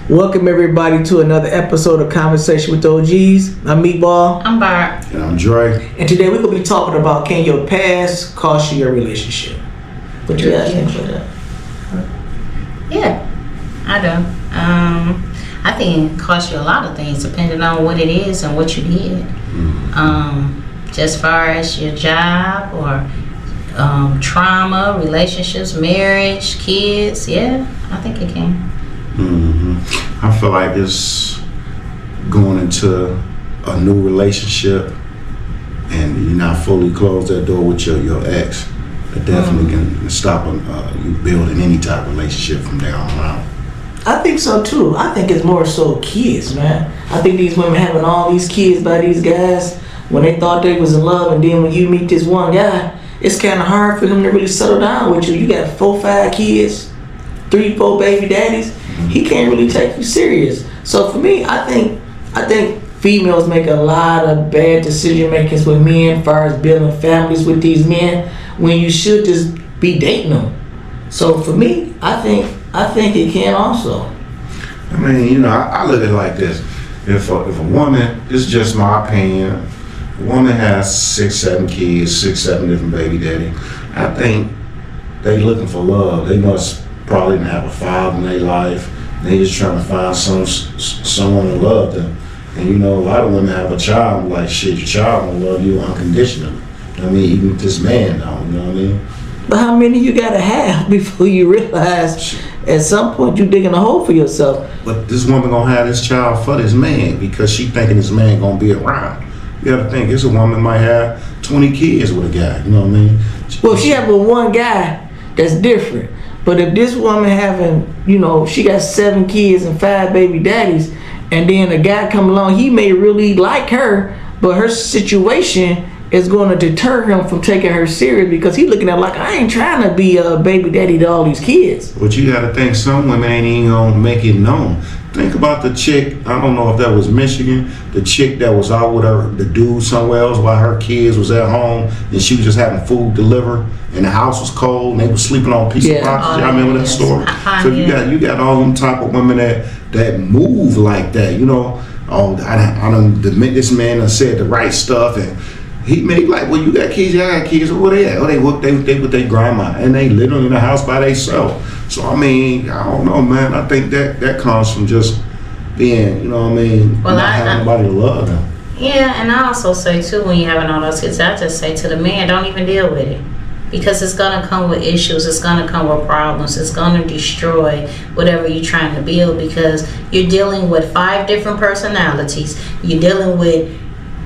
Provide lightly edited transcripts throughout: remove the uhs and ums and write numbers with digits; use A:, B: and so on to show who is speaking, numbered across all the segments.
A: Welcome everybody to another episode of Conversation with the OGs. I'm Meatball.
B: I'm Bart.
C: And I'm Dre.
A: And today we're going to be talking about, can your past cost you your relationship? What you guys think about that?
B: Yeah, I do. I think it costs you a lot of things depending on what it is and what you did. Just far as your job or trauma, relationships, marriage, kids. Yeah, I think it can.
C: I feel like it's going into a new relationship and you're not fully closed that door with your ex. It definitely can stop you building any type of relationship from there on out.
A: I think so too. I think it's more so kids, man. I think these women having all these kids by these guys when they thought they was in love, and then when you meet this one guy, it's kind of hard for them to really settle down with you. You got 4, 5 kids, 3, 4 baby daddies. He can't really take you serious. So for me, I think females make a lot of bad decision makings with men as far as building families with these men when you should just be dating them. So for me, I think it can also.
C: I mean, I look at it like this. If a woman, this is just my opinion, a woman has 6, 7 kids, 6, 7 different baby daddy, I think they looking for love. They must probably didn't have a father in their life. They just trying to find someone to love them. And a lot of women have a child, like, shit, your child will love you unconditionally. I mean, even if this man don't, you know what I mean?
A: But how many you gotta have before you realize at some point you digging a hole for yourself?
C: But this woman gonna have this child for this man because she thinking this man gonna be around. You gotta think, this woman might have 20 kids with a guy, you know what I mean?
A: Well, if she have with one guy, that's different. But if this woman having, she got 7 kids and 5 baby daddies, and then a guy come along, he may really like her, but her situation is going to deter him from taking her serious because he looking at it like, I ain't trying to be a baby daddy to all these kids.
C: But you gotta think, some women ain't even gonna make it known. Think about the chick, I don't know if that was Michigan, the chick that was out with the dude somewhere else while her kids was at home and she was just having food delivered and the house was cold and they were sleeping on a piece of boxes. Y'all remember that story? So you got all them type of women that move like that, this man done said the right stuff and he made like, well, you got kids, I got kids, where they at? Oh, they with their grandma, and they literally in the house by themselves. So, I mean, I don't know, man. I think that comes from just being, not having nobody to love them.
B: Yeah, and I also say, too, when you're having all those kids, I just say to the man, don't even deal with it. Because it's going to come with issues, it's going to come with problems, it's going to destroy whatever you're trying to build because you're dealing with 5 different personalities. You're dealing with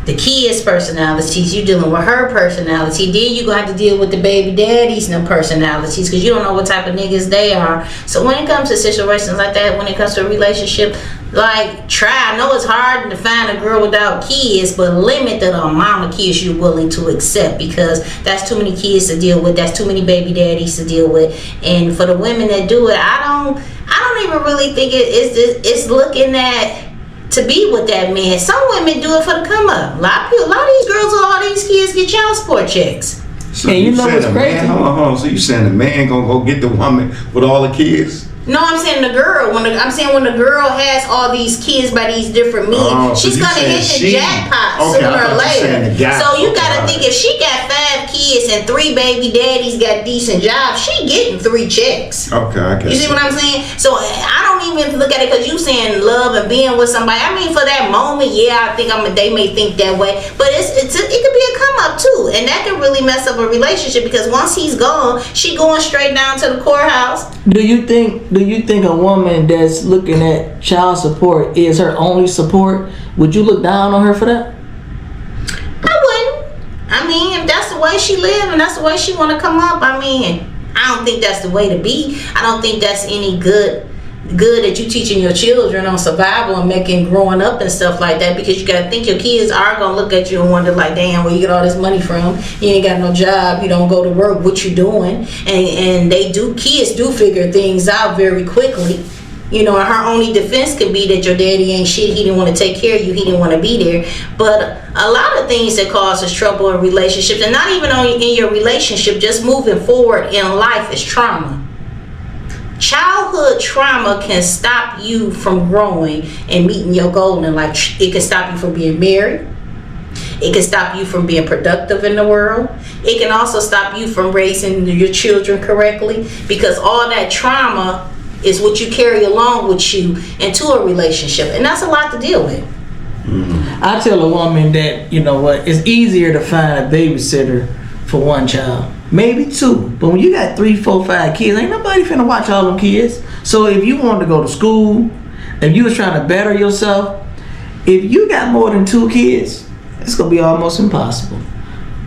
B: the kids' personalities, you dealing with her personality, then you're gonna have to deal with the baby daddies and the personalities because you don't know what type of niggas they are. So when it comes to situations like that, when it comes to a relationship, like, I know it's hard to find a girl without kids, but limit the amount of kids you're willing to accept because that's too many kids to deal with, that's too many baby daddies to deal with. And for the women that do it, I don't even really think it's looking at to be with that man. Some women do it for the come up. A lot of these girls with all these kids get child support checks.
C: So you know what's crazy? Hold on. So you saying the man gonna go get the woman with all the kids?
B: No, I'm saying the girl. When the girl has all these kids by these different men, she's gonna hit the jackpot sooner or later. So you gotta think, if she got 5 kids and 3 baby daddies got decent jobs, she getting 3 checks.
C: Okay, I guess.
B: You see what I'm saying? So I don't even look at it because you saying love and being with somebody. I mean, for that moment, yeah, I think they may think that way, but it could be a come up too, and that can really mess up a relationship because once he's gone, she going straight down to the courthouse.
A: Do you think a woman that's looking at child support is her only support? Would you look down on her for that?
B: I wouldn't. I mean, if that's the way she live and that's the way she want to come up, I mean, I don't think that's the way to be. I don't think that's any good that you teaching your children on survival and making growing up and stuff like that, because you got to think your kids are going to look at you and wonder like, damn, where you get all this money from? You ain't got no job, you don't go to work, what you doing? And kids do figure things out very quickly. You know, and her only defense could be that your daddy ain't shit, he didn't want to take care of you, he didn't want to be there. But a lot of things that causes trouble in relationships, and not even only in your relationship, just moving forward in life, is trauma. Childhood trauma can stop you from growing and meeting your goal in life. It can stop you from being married. It can stop you from being productive in the world. It can also stop you from raising your children correctly, because all that trauma is what you carry along with you into a relationship, and that's a lot to deal with.
A: I tell a woman that, you know what, it's easier to find a babysitter for one child, maybe two, but when you got 3, 4, 5 kids, ain't nobody finna watch all them kids. So if you wanted to go to school, if you was trying to better yourself, if you got more than 2 kids, it's gonna be almost impossible.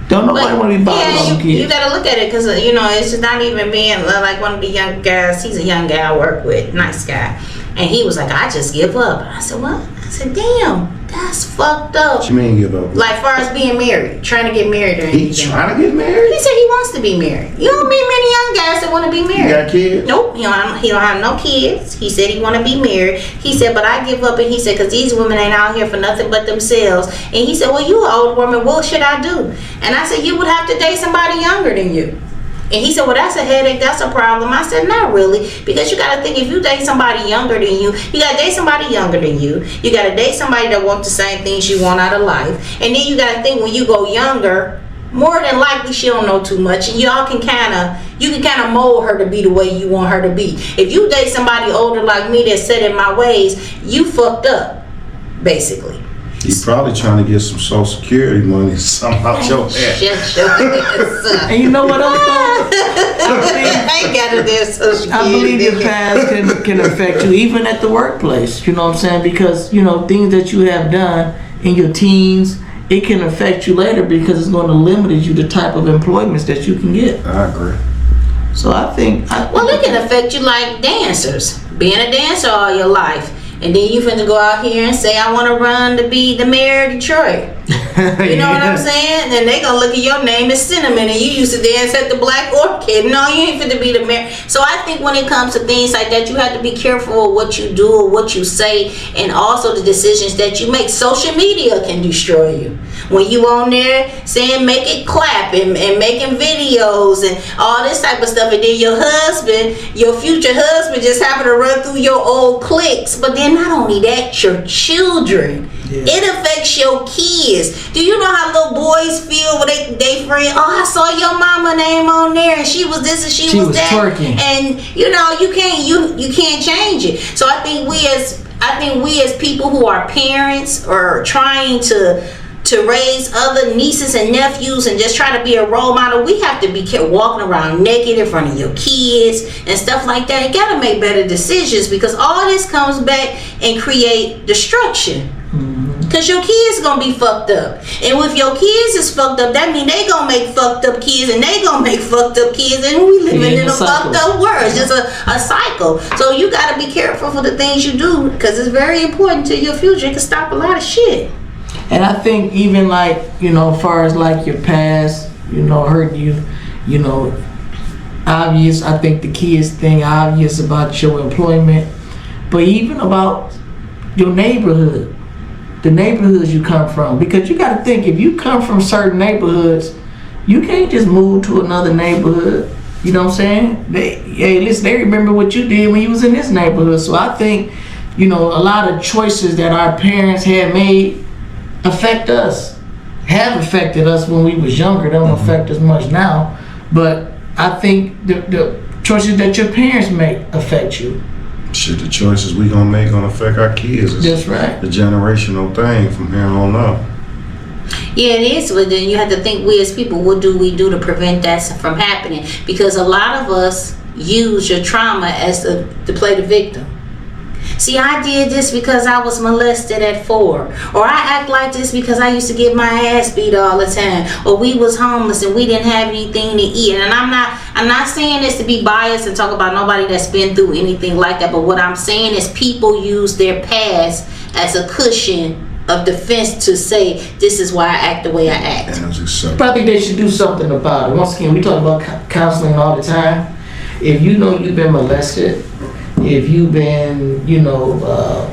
A: Don't nobody want to be bothered on kids.
B: You gotta look at it, because it's just not even being like one of the young guys. He's a young guy I work with, nice guy, and he was like, I just give up. And I said, what? I said, damn, that's fucked up.
C: What you mean give up?
B: Like, far as being married, trying to get married or anything.
C: He trying to get married?
B: He said he wants to be married. You don't meet many young guys that want to be married.
C: You got kids?
B: Nope, he don't have no kids. He said he want to be married. He said, but I give up, and he said, because these women ain't out here for nothing but themselves. And he said, well, you an old woman, what should I do? And I said, you would have to date somebody younger than you. And he said, well, that's a headache, that's a problem. I said, not really, because you got to think, if you date somebody younger than you got to date somebody younger than you got to date somebody that wants the same things you want out of life. And then you got to think, when you go younger, more than likely she don't know too much, and y'all can kind of mold her to be the way you want her to be. If you date somebody older like me that's set in my ways, you fucked up, basically.
C: He's probably trying to get some Social Security money somehow out your ass.
B: Shut your ass up.
A: And you know what else? I
B: ain't got to do Social Security.
A: I believe your past can affect you, even at the workplace. You know what I'm saying? Because, things that you have done in your teens, it can affect you later, because it's going to limit you the type of employments that you can get.
C: I agree.
A: So I think...
B: Well, it can affect you like dancers. Being a dancer all your life. And then you finna go out here and say, I want to run to be the mayor of Detroit. You know what I'm saying? And they gonna look at your name as Cinnamon, and you used to dance at the Black Orchid. No, you ain't finna be the mayor. So I think when it comes to things like that, you have to be careful of what you do or what you say, and also the decisions that you make. Social media can destroy you. When you on there saying make it clap and making videos and all this type of stuff, and then your husband, your future husband, just happen to run through your old cliques. But then not only that, your children. Yeah. It affects your kids. Do you know how little boys feel when they friend? Oh, I saw your mama name on there, and she was this and she was that.
A: Twerking.
B: And you can't change it. So I think we as people who are parents or trying to raise other nieces and nephews and just try to be a role model, we have to be walking around naked in front of your kids and stuff like that. You gotta make better decisions, because all this comes back and create destruction. Because your kids gonna be fucked up, and if your kids is fucked up, that mean they gonna make fucked up kids, and they gonna make fucked up kids, and we living in a fucked up world. It's just a cycle. So you gotta be careful for the things you do, because it's very important to your future. It can stop a lot of shit.
A: And I think even like, as far as like your past, hurting you, obvious. I think the kids thing obvious about your employment, but even about your neighborhood, the neighborhoods you come from, because you got to think, if you come from certain neighborhoods, you can't just move to another neighborhood. You know what I'm saying? They remember what you did when you was in this neighborhood. So I think, a lot of choices that our parents had made have affected us when we was younger. They don't affect us much now, but I think the choices that your parents make affect you.
C: Shit, the choices we gonna make gonna affect our kids.
A: That's right.
C: The generational thing from here on up.
B: Yeah, it is. But then you have to think, we as people, what do we do to prevent that from happening? Because a lot of us use your trauma as to play the victim. See, I did this because I was molested at 4, or I act like this because I used to get my ass beat all the time, or we was homeless and we didn't have anything to eat. And I'm not saying this to be biased and talk about nobody that's been through anything like that, but what I'm saying is people use their past as a cushion of defense to say, this is why I act the way I act.
A: But I think they should do something about it. Once again, we talk about counseling all the time. If you know you've been molested, if you've been,
B: you got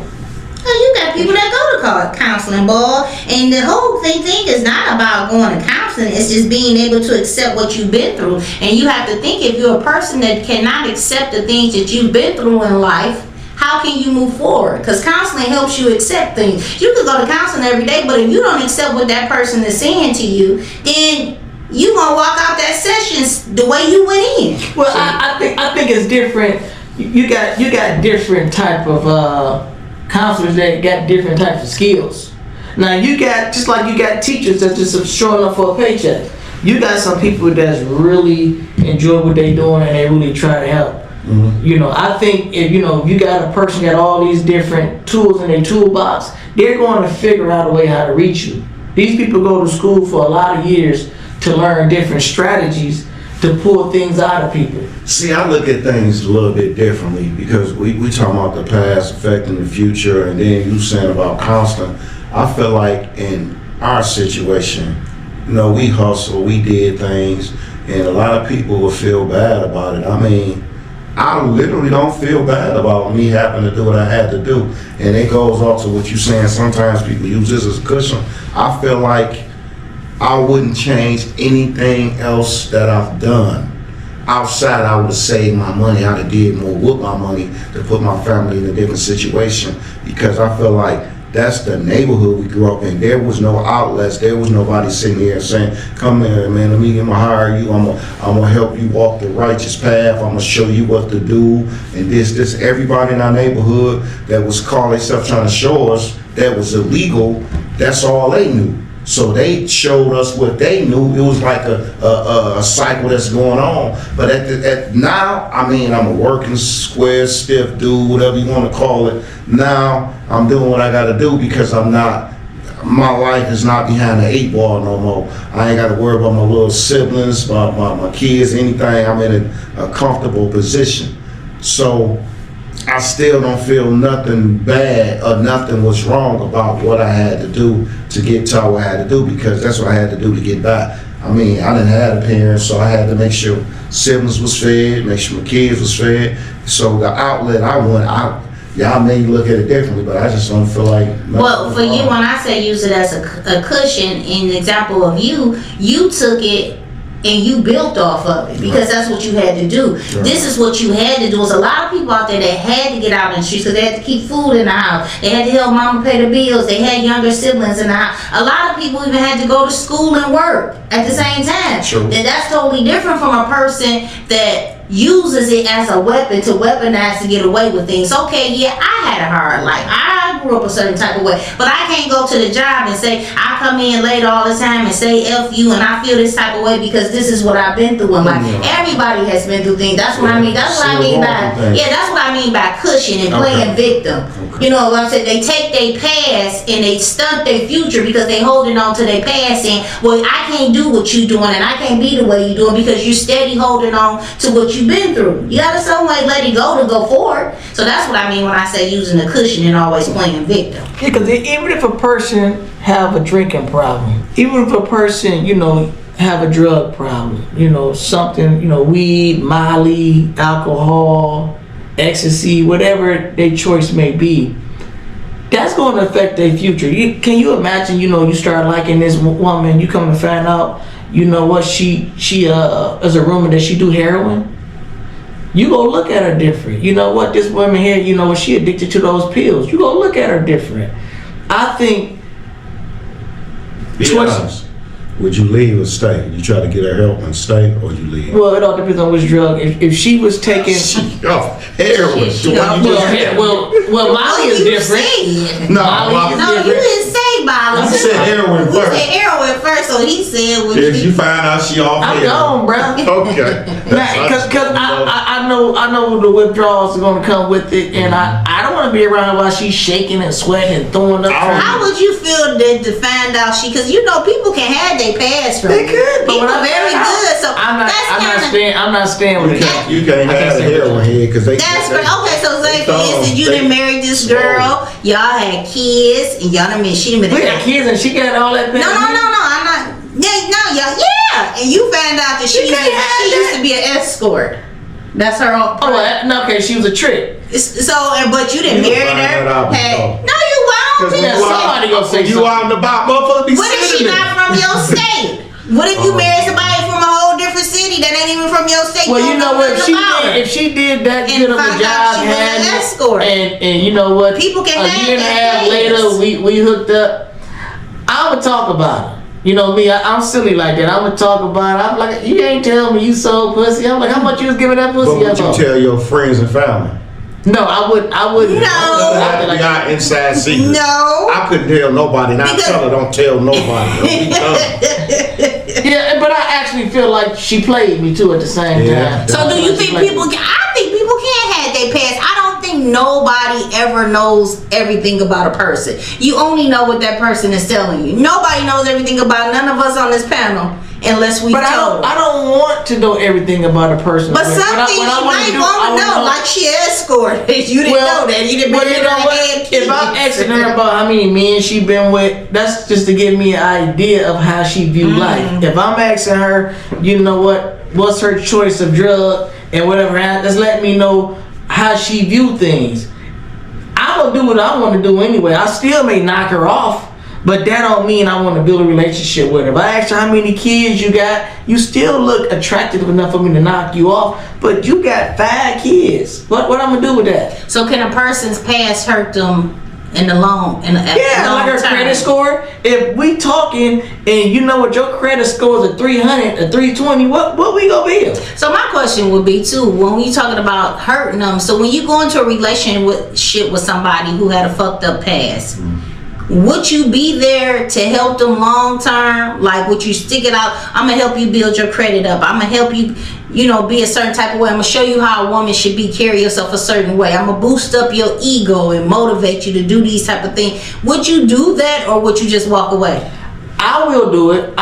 B: people that go to to counseling, boy. And the whole thing is not about going to counseling. It's just being able to accept what you've been through. And you have to think, if you're a person that cannot accept the things that you've been through in life, how can you move forward? Because counseling helps you accept things. You could go to counseling every day, but if you don't accept what that person is saying to you, then you gonna walk out that session the way you went in.
A: Well, I think it's different. You got different type of counselors that got different types of skills. Now you got, just like you got teachers that just showing up for a paycheck. You got some people that's really enjoy what they doing and they really try to help. Mm-hmm. You know, I think if you got a person got all these different tools in their toolbox, they're going to figure out a way how to reach you. These people go to school for a lot of years to learn different strategies to pull things out of people.
C: See, I look at things a little bit differently because we talking about the past affecting the future, and then you saying about counseling. I feel like in our situation, we hustle, we did things, and a lot of people will feel bad about it. I mean, I literally don't feel bad about me having to do what I had to do. And it goes off to what you're saying. Sometimes people use this as a cushion. I feel like I wouldn't change anything else that I've done. Outside, I would have saved my money. I'd have did more with my money to put my family in a different situation, because I feel like that's the neighborhood we grew up in. There was no outlets. There was nobody sitting here saying, come here, man, let me hire you. I'm gonna help you walk the righteous path. I'm gonna show you what to do. And this, everybody in our neighborhood that was calling themselves trying to show us that was illegal, that's all they knew. So they showed us what they knew. It was like a cycle that's going on. But at now, I mean, I'm a working square, stiff dude, whatever you want to call it. Now I'm doing what I got to do because my life is not behind the 8 ball no more. I ain't got to worry about my little siblings, my kids, anything. I'm in a comfortable position. So I still don't feel nothing bad or nothing was wrong about what I had to do to get to what I had to do, because that's what I had to do to get by. I mean, I didn't have a parent, so I had to make sure siblings was fed, make sure my kids was fed. So the outlet I want, y'all may look at it differently, but I just don't feel like.
B: Well, for you, when I say use it as a cushion, in the example of you took it and you built off of it, because that's what you had to do. Right. This is what you had to do. There's a lot of people out there that had to get out in the streets because they had to keep food in the house. They had to help mama pay the bills. They had younger siblings in the house. A lot of people even had to go to school and work at the same time. True. And that's totally different from a person that uses it as a weapon to weaponize to get away with things. Okay, yeah, I had a hard life. I grew up a certain type of way, but I can't go to the job and say I come in late all the time and say F you and I feel this type of way because this is what I've been through in life. Everybody has been through things. That's what I mean. That's what I mean by cushion and playing victim. Okay. You know what I'm saying? They take their past and they stunt their future because they holding on to their past and, well, I can't do what you doing and I can't be the way you doing because you steady holding on to what you've been through. You gotta some way let it go to go forward. So that's what I mean when I say using a cushion and always playing victim.
A: Yeah, because even if a person have a drinking problem, even if a person, have a drug problem, something, weed, Molly, alcohol, ecstasy, whatever their choice may be, that's going to affect their future. Can you imagine, you start liking this woman, you come to find out, what she is a rumor that she do heroin. You go look at her different. You know what, this woman here, she addicted to those pills. You go look at her different. I think.
C: Be honest. Would you leave or stay? You try to get her help and stay, or you leave?
A: Well, it all depends on which drug. If she was taking
C: heroin,
A: Molly is different.
B: No, you didn't say Molly.
C: You said heroin first.
B: You said heroin first, so he said.
C: If you find out she off
A: I'm
C: heroin.
A: gone, bro.
C: Okay.
A: Because I know the withdrawals are gonna come with it, and I don't want to be around while she's shaking and sweating and throwing up.
B: How would you feel to find out because people can have their past from
A: they could, but
B: people are very good. So
A: I'm not staying with it.
C: You can't have a heroin head because they.
B: That's right. Okay, so say for instance, you done married this girl, y'all had kids, and y'all done been she been.
A: We had kids and she got all that.
B: No, I'm not. Yeah, and you found out that she used to be an escort. That's her own.
A: Okay, she was a trick.
B: So, but you didn't marry her. No, you won't.
C: Because
B: people
A: somebody gonna say
C: you
A: something.
C: out and about, motherfucker, be
B: What if she
C: sitting
B: not
C: there.
B: from your state? What if you marry somebody from a whole different city that ain't even from your state?
A: Well, you know what?
B: About
A: If she did that
B: And
A: good of a
B: find out
A: job,
B: she was an
A: had
B: escort.
A: and you know what?
B: People can
A: a
B: have
A: year and a
B: their
A: half
B: things.
A: later, we hooked up. I would talk about it. You know me, I'm silly like that. I would talk about it. I'm like, you ain't tell me you sold pussy. I'm like, how much you was giving that pussy
C: But would
A: up
C: you
A: on?
C: tell your friends and family?
A: No, I wouldn't.
B: No.
C: That would be our inside secret.
B: No.
C: I couldn't tell nobody, and I
B: Because-
C: tell her don't tell nobody. Don't be dumb.
A: Yeah, but I actually feel like she played me too at the same
C: Yeah.
A: time.
B: So do you
A: She
B: think
A: played
B: people?
A: me.
B: I think people can have their past. I don't think nobody ever knows everything about a person. You only know what that person is telling you. Nobody knows everything about none of us on this panel unless we
A: But
B: told.
A: I don't want to know everything about a person.
B: But
A: When
B: some
A: I-
B: things
A: when I
B: you
A: wanna
B: might
A: do- I
B: want to
A: wanna
B: know, like she escorted. You didn't know that. You didn't
A: well,
B: been
A: you know what? If I'm asking her about how many men she been with, that's just to give me an idea of how she view life. If I'm asking her, you know what's her choice of drug and whatever, that's letting me know how she view things. I'm gonna do what I want to do anyway. I still may knock her off, but that don't mean I want to build a relationship with her. If I ask her how many kids you got, you still look attractive enough for me to knock you off. But you got 5 kids. What I'm gonna do with that?
B: So can a person's past hurt them in the long
A: Yeah, like her
B: term?
A: credit score. If we talking and you know what your credit score is a 300, a 320, what we gonna build?
B: So my question would be too, when we talking about hurting them, so when you go into a relationship with somebody who had a fucked up past, would you be there to help them long term? Like, would you stick it out? I'm gonna help you build your credit up. I'm gonna help you, be a certain type of way. I'm gonna show you how a woman should be, carry yourself a certain way. I'm gonna boost up your ego and motivate you to do these type of things. Would you do that, or would you just walk away?
A: I will do it,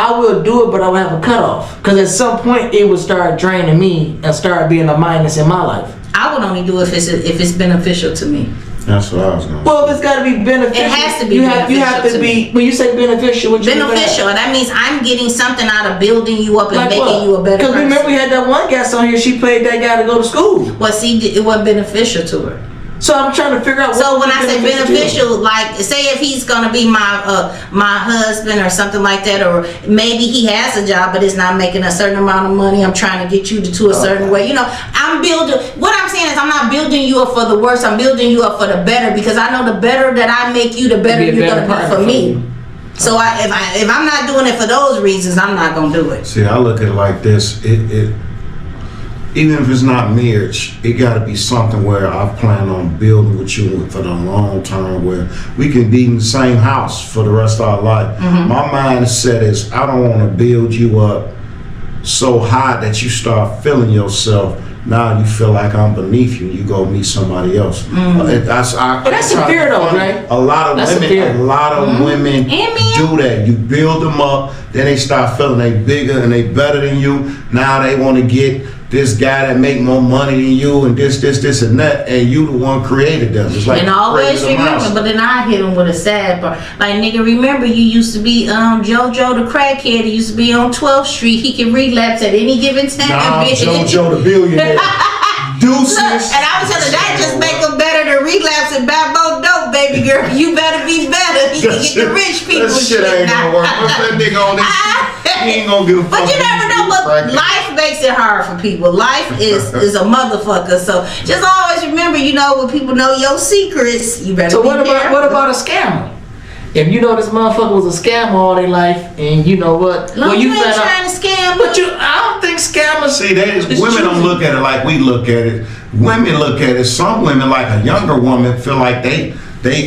A: but I will have a cutoff. Because at some point it would start draining me and start being a minus in my life.
B: I would only do it if it's beneficial to me.
C: That's what I was going to
A: Well, if it's got to be beneficial,
B: It has to be
A: You have
B: beneficial
A: to
B: to
A: be.
B: me.
A: When you say beneficial, what you mean by that?
B: Beneficial. That means I'm getting something out of building you up and
A: Like
B: making
A: what?
B: you a better
A: Because
B: person.
A: remember we had that one guest on here. She paid that guy to go to school.
B: Well, see, it wasn't beneficial to her.
A: So I'm trying to figure out.
B: So
A: what
B: when I say
A: to you.
B: beneficial, like say if he's gonna be my husband or something like that, or maybe he has a job but it's not making a certain amount of money. I'm trying to get you to a certain way. I'm building. What I'm saying is I'm not building you up for the worse. I'm building you up for the better, because I know the better that I make you, the better
A: Be a
B: you're
A: better
B: gonna be
A: partner
B: for
A: for
B: me.
A: you.
B: So if I'm not doing it for those reasons, I'm not gonna do it.
C: See, I look at it like this. It even if it's not marriage, it got to be something where I plan on building with you for the long term, where we can be in the same house for the rest of our life. My mindset is I don't want to build you up so high that you start feeling yourself. Now you feel like I'm beneath you. You go meet somebody else. That's
A: a fear though, right?
C: A lot of
A: That's a
C: women,
A: fear.
C: a lot of women
B: And men.
C: do that. You build them up, then they start feeling they bigger and they better than you. Now they want to get this guy that make more money than you, and this and that, and you the one created them. It's like
B: And always
C: creating a
B: remember,
C: mouse.
B: but then I hit him with a sad part. Like, nigga, remember you used to be JoJo the crackhead. He used to be on 12th Street. He can relapse at any given time.
C: Nah,
B: bitch.
C: JoJo the billionaire. Deuces.
B: Look, and I was telling that just make him better than relapse and bad boat dope, baby girl. You better be better. He can get the rich people
C: That shit ain't
B: now.
C: gonna work. What's that nigga on this shit? He ain't gonna give a fuck.
B: But you never know what life makes it hard for people. Life is a motherfucker. So just always remember, when people know your secrets, you better
A: So
B: be
A: what about a scammer? If you know this motherfucker was a scammer all their life, and you know what?
B: Long you ain't
A: found out-
B: trying to scam,
A: But I don't think scammers.
C: See,
A: It's
C: women don't
A: true.
C: look at it like we look at it. Women look at it. Some women, like a younger woman, feel like they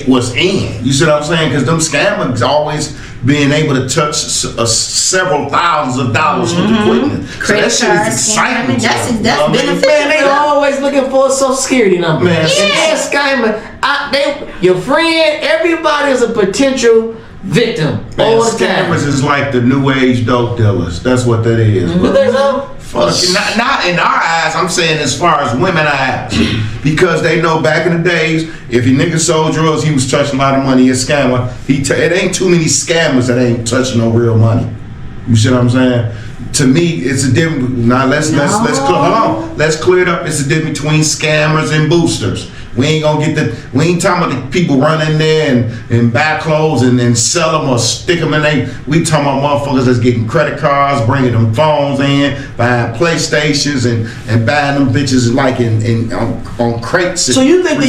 C: was in. You see what I'm saying? Because them scammers always being able to touch several thousands of dollars with equipment. So
B: Credit
C: that shit
B: card
C: is exciting.
B: scamming, that's
C: to them, you know what I mean?
B: beneficial.
A: Man, they always looking for a social security number.
C: Man,
A: And they're scamming. Your friend, everybody is a potential victim
C: Man,
A: all the time.
C: scammers is like the new age dope dealers. That's what that is.
A: But there's a
C: Fuck, not in our eyes. I'm saying as far as women eyes, because they know back in the days, if your nigga sold drugs, he was touching a lot of money. He a scammer. It ain't too many scammers that ain't touching no real money. You see what I'm saying? To me, it's a difference. Now let's clear it up. It's a difference between scammers and boosters. We ain't talking about the people run in there and buy clothes and then sell them or stick them in they. We talking about motherfuckers that's getting credit cards, bringing them phones in, buying PlayStations and buying them bitches like on crates.
A: So you think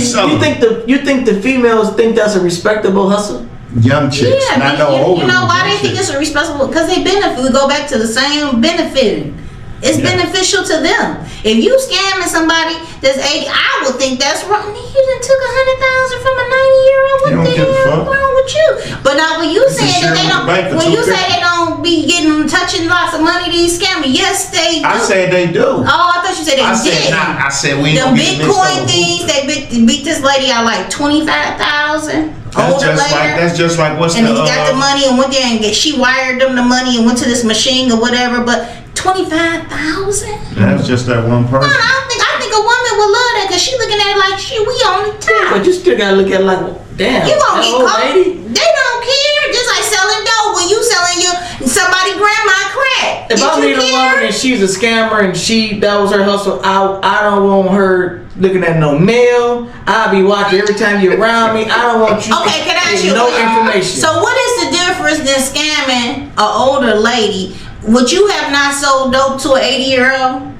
A: the females think that's a respectable hustle?
C: Young chicks,
B: Yeah,
C: not no older.
B: You know why they think it's a respectable? Because they benefit. We go back to the same benefiting. It's beneficial to them. If you scamming somebody that's 80, I would think that's wrong. You done took $100,000 from a 90-year-old. What the hell wrong with you? But now when you say that they don't, when you say they don't be touching lots of money, these scammers, yes they do.
C: I said they do.
B: Oh, I thought you said they did.
C: I said we.
B: The Bitcoin things, they beat this lady out like $25,000.
C: That's just like what's
B: and then he got the money and went there and she wired them the money and went to this machine or whatever. But $25,000.
C: That's just that one person.
B: I think a woman would love that because she looking at it like we on the top.
A: But you still gotta look at it like, damn.
B: You gonna get caught?
A: Lady.
B: They don't care. Just like selling dope when you selling somebody grandma crack.
A: If I meet a woman and she's a scammer and that was her hustle, I don't want her looking at no mail. I'll be watching every time you're around me. I don't want you.
B: Okay, can I ask you
A: no information.
B: So what is the difference than scamming an older lady? Would you have not sold dope to an 80-year-old?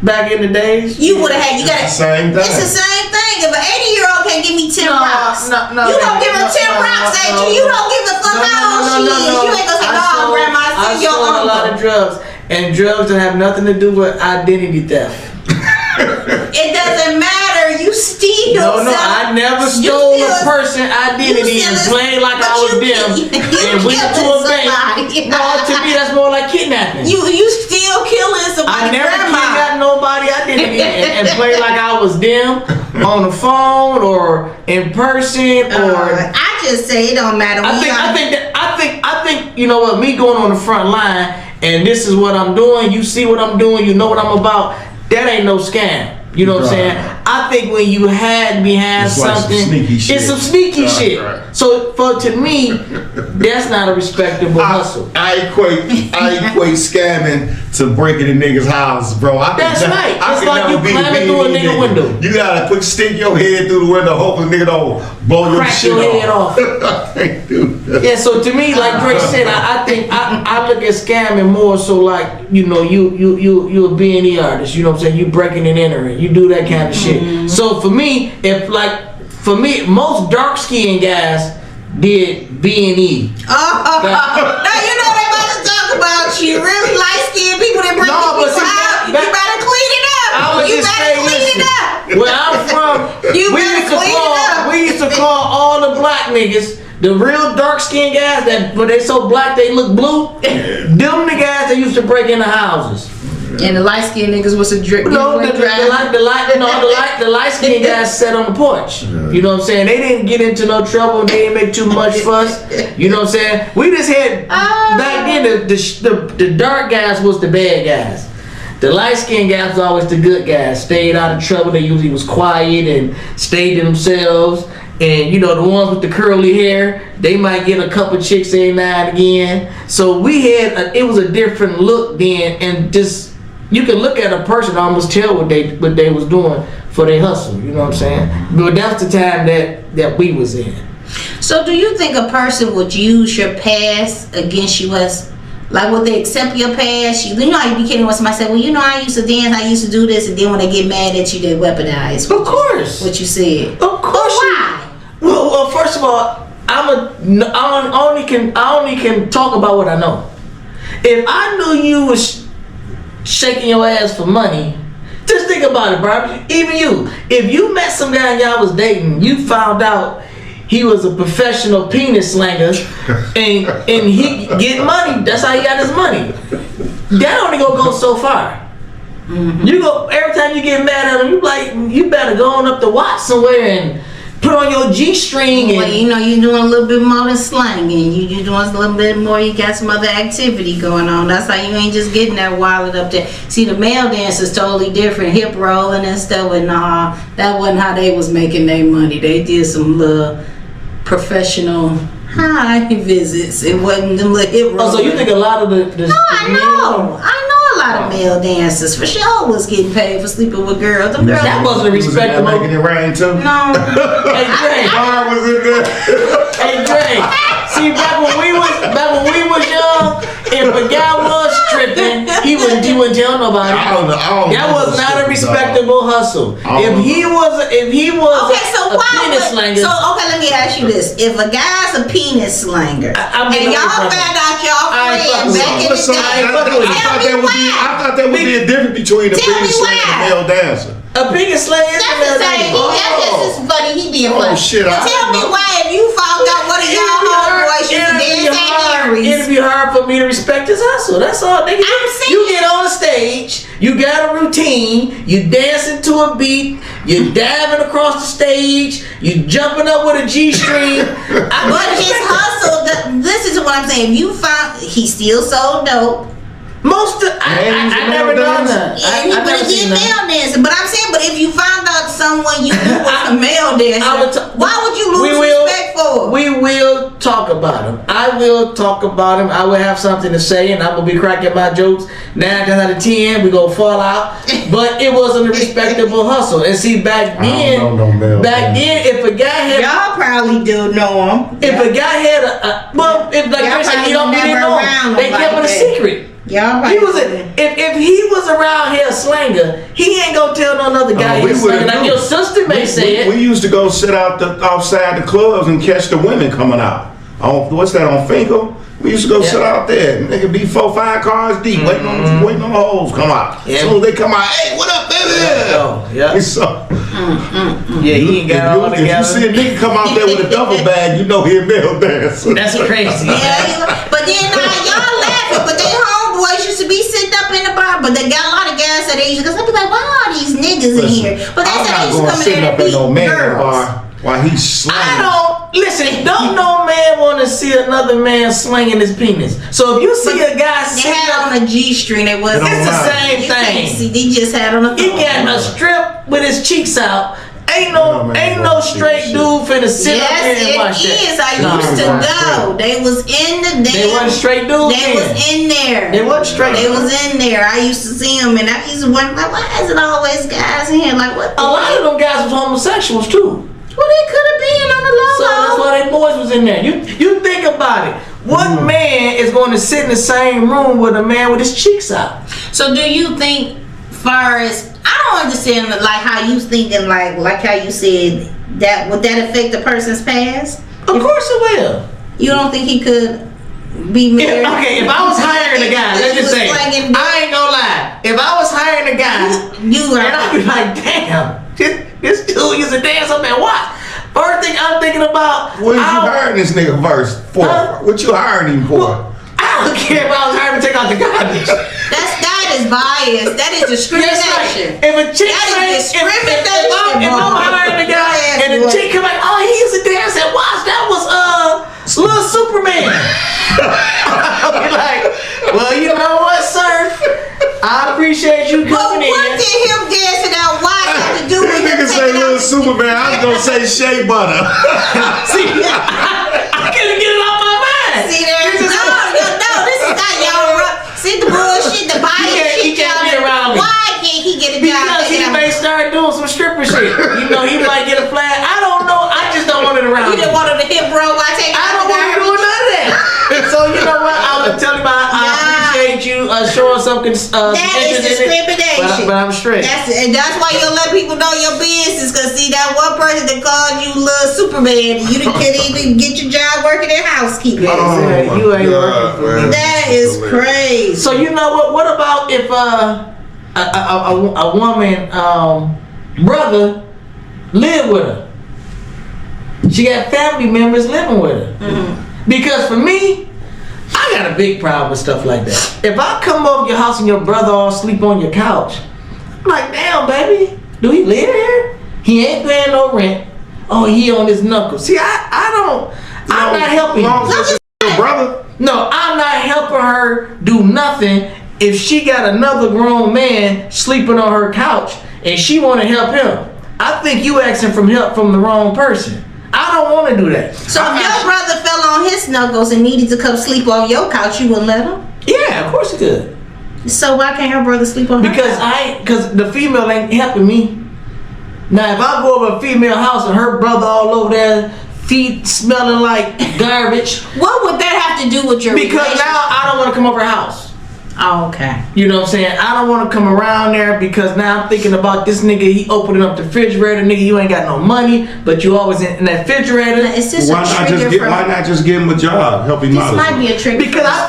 A: Back in the days?
B: You would have had, you got
C: the same thing.
B: It's the same thing. If an 80-year-old can't give me 10 rocks,
A: no,
B: you don't give her 10 rocks, ain't you? You don't give a fuck how old she is. You ain't gonna say, no, grandma, I see your uncle.
A: I sold a lot of drugs, and drugs don't have nothing to do with identity theft.
B: It doesn't matter. You steal.
A: No, I never stole a person's identity and played like I was them and went to a bank. No, to me that's more like kidnapping.
B: You still killing somebody.
A: I never kidnapped nobody's identity and played like I was them on the phone or in person or.
B: I just say it don't matter.
A: I think you know what, me going on the front line and this is what I'm doing. You see what I'm doing. You know what I'm about. That ain't no scam. You know what I'm saying? I think when you hide behind something, it's some sneaky shit. Right. So to me, that's not a respectable hustle.
C: I equate scamming to breaking a nigga's house, bro.
A: That's right. It's like you climbing through a nigga window.
C: You gotta stick your head through the window, hoping the nigga don't blow your shit off.
A: I can't do that. Yeah. So to me, like Drake said, I think I look at scamming more so like you a B&E artist. You know what I'm saying? You breaking and entering. You do that kind of shit. Mm-hmm. So for me, most dark skinned guys did B&E.
B: Now you know they about to talk about you. Really light skinned people that bring people out. You better clean it up. You better clean it up.
A: Where I'm from, we used to call all the black niggas. The real dark skinned guys but they so black they look blue. Them the guys that used to break into houses.
B: And the light skinned niggas was a drip.
A: No, the light skinned guys sat on the porch. You know what I'm saying? They didn't get into no trouble. They didn't make too much fuss. You know what I'm saying? We just had back then the dark guys was the bad guys. The light skinned guys was always the good guys. Stayed out of trouble. They usually was quiet and stayed to themselves. And the ones with the curly hair, they might get a couple chicks every now and again. So it was a different look then, and just. You can look at a person and almost tell what they was doing for their hustle. You know what I'm saying? But that's the time that we was in.
B: So do you think a person would use your past against you as, like, would they accept your past? You know how you be kidding when somebody say, well, I used to dance, I used to do this, and then when they get mad at you, they weaponize.
A: Of course.
B: What you said.
A: Of course.
B: But why?
A: Well, first of all, I only can talk about what I know. If I knew you was shaking your ass for money, just think about it, bro. Even you, if you met some guy and y'all was dating, you found out he was a professional penis slanger and he get money. That's how he got his money. That only gonna go so far. Mm-hmm. You go every time you get mad at him, you better go on up to Watts somewhere and put on your G-string.
B: Well, you're doing a little bit more than slanging. You're doing a little bit more. You got some other activity going on. That's how you ain't just getting that wallet up there. See, the male dance is totally different. Hip rolling and stuff. And that wasn't how they was making their money. They did some little professional visits. It wasn't them little hip rolling.
A: Oh, so you think a lot of the
B: No, I know a lot of male dancers for sure was getting paid for sleeping with girls. Them girls.
A: That wasn't a respectable.
C: Making it rain too.
B: No.
A: Hey Dre.
C: Bar was in there.
A: Hey Dre. See, back when we was young, if a guy was stripping, he wouldn't tell nobody.
C: I don't know.
A: That was not a respectable hustle. If he was
B: Okay, so
A: a
B: why
A: penis
B: would,
A: slanger.
B: so okay, let me ask you this: if a guy's a penis slanger,
A: I'm
B: and
A: being
B: y'all
A: honest,
B: found out y'all
A: I ain't
B: friends
A: fucking
B: back in
A: with
B: the
A: you.
B: day,
C: I thought there would be a difference between a
B: Tell me
C: penis slanger and a
B: why.
C: male dancer.
A: A penis slanger.
B: that's the same. That's just as funny. He being
C: Oh,
B: funny.
C: shit,
B: But
C: I
B: tell me
C: know.
B: why, if you found out one of y'all homeboys used to dance at Harry's.
A: It'd be hard for me to respect his hustle. That's all. Nigga,
B: I'm saying.
A: you get on the stage, you got a routine, you dancing to a beat, you diving across the stage, you jumping up with a G-string.
B: But his hustle, this is what I'm saying. If you found, he still sold dope.
A: I never done that.
B: Yeah, he
A: I
B: would
A: never
B: have
A: seen
B: did
A: that.
B: male dancing. But I'm saying, but if you found out someone you knew was a male dancer, why would you lose respect for?
A: We will talk about him. I will talk about him. I will have something to say, and I'm gonna be cracking my jokes. 9 out of 10, we gonna fall out. But it wasn't a respectable hustle. And see, back then, if a guy had,
B: y'all probably do know him.
A: if a guy had if like
B: Y'all
A: Chris said,
B: probably
A: you don't
B: never
A: really know
B: around
A: him. They
B: him
A: kept
B: like
A: it a
B: that.
A: secret.
B: Y'all
A: He was
B: probably
A: if he was around here a slanger, he ain't gonna tell no other guy
C: we
A: he's slanging.
C: would've
A: Like
C: knew.
A: your sister may say it.
C: We used to go sit outside the clubs and catch the women coming out. What's that on Finkel? We used to go sit out there. Nigga be 4-5 cars deep, waiting on the hoes come out.
A: Yeah.
C: As soon as they come out, hey, what up, baby?
A: Yeah.
C: So,
A: Yeah, he ain't got it all
C: if you
A: together.
C: see a nigga come out there with a duffel bag, you know he a male dancer.
A: That's crazy.
B: but then y'all laughing, but they homeboys used to be sitting up in the bar. But they got a lot of guys that they used to, because they be like, why are all these niggas in here? But they
C: I'm
B: said they
C: not
B: used to
C: going
B: come in
C: sitting
B: there
C: up
B: to
C: in
B: beat
C: no man
B: girls.
C: bar while he's slanging.
A: Don't no man want to see another man slinging his penis. So if you see a guy
B: They
A: sitting
B: had
A: up,
B: on a G-string. It was.
C: It don't
A: it's the
C: matter.
A: same
B: You can't
A: thing.
B: see. They just had on a.
A: He got a strip with his cheeks out. Ain't no straight
C: shit.
A: dude finna sit up
B: Yes,
A: here and
B: it
A: watch that.
B: is. I
A: Nah,
B: used to
A: nah,
B: go. They was in the.
A: They wasn't straight dudes.
B: They was in there.
A: They wasn't straight.
B: They was in there. I used to see them, and I used to wonder, like, why is it always guys in here? Like, what?
A: A lot of them guys was homosexuals too.
B: Well, they could have been on the low.
A: So that's why they boys was in there. You think about it. What man is going to sit in the same room with a man with his cheeks out?
B: So do you think, far as, I don't understand like how you thinking, like how you said that, would that affect the person's past?
A: Of course it will.
B: You don't think he could be married?
A: If I was hiring a guy, let's just say, I ain't gonna lie. If I was hiring a guy,
B: you
A: and I'd be like, damn, this dude used to dance up and watch. First thing I'm thinking about,
C: What you hiring this nigga first for? What you hiring him for?
A: I don't care if I was hiring to take out the garbage.
B: That is bias. That is discrimination.
A: If a chick
B: That is
A: says,
B: discrimination,
A: if I'm hiring a guy and the chick come like, oh, he used to dance and watch, that was Little Superman. I'll be like, well, you know what, sir? I appreciate you
B: But
A: coming
B: what
A: in.
B: did him dancing out wide have to do with him
C: Nigga say
B: taking
C: little
B: out?
C: Superman, I was gonna say shea butter.
A: See, I couldn't get it off my mind.
B: See there? No, this is not y'all. See the bullshit, the bias
A: He
B: shit.
A: can't
B: y'all
A: get
B: do.
A: around me.
B: Why can't he get a job?
A: Because he may start doing some stripper shit. You know, he might get a flag. I don't know. I just don't want it around
B: You
A: me.
B: didn't want him to hit bro while taking
A: I
B: out
A: don't want to do none of that. So you know what? I would tell him I appreciate you showing some
B: That is
A: interest in it.
B: discrimination.
A: But I'm straight.
B: That's why you don't let people know your business. Cause see that one person that called you little Superman, you couldn't even get your job working in housekeeping.
A: You ain't working for me.
B: That is crazy.
A: So you know what? What about if a woman brother lived with her? She got family members living with her. Mm-hmm. Because for me, I got a big problem with stuff like that. If I come over your house and your brother all sleep on your couch, I'm like, damn, baby, do he live here? He ain't paying no rent. Oh, he on his knuckles. See, I'm not helping
C: Your brother?
A: No, I'm not helping her do nothing if she got another grown man sleeping on her couch and she want to help him. I think you asking for help from the wrong person. I don't want to do that.
B: So if your brother fell on his knuckles and needed to come sleep on your couch, you wouldn't let him?
A: Yeah, of course you could.
B: So why can't her brother sleep on her?
A: Because the female ain't helping me. Now, if I go over a female house and her brother all over there, feet smelling like garbage.
B: What would that have to do with your
A: Because
B: relationship?
A: now I don't want to come over her house.
B: Oh, okay.
A: You know what I'm saying? I don't want to come around there because now I'm thinking about this nigga. He opening up the refrigerator. Nigga, you ain't got no money, but you always in that refrigerator.
B: Is this
C: Why
B: a
C: not
B: trigger
C: just
B: from...
C: why not just give him a job, help him
B: This
C: out?
B: might be a trigger
A: Because I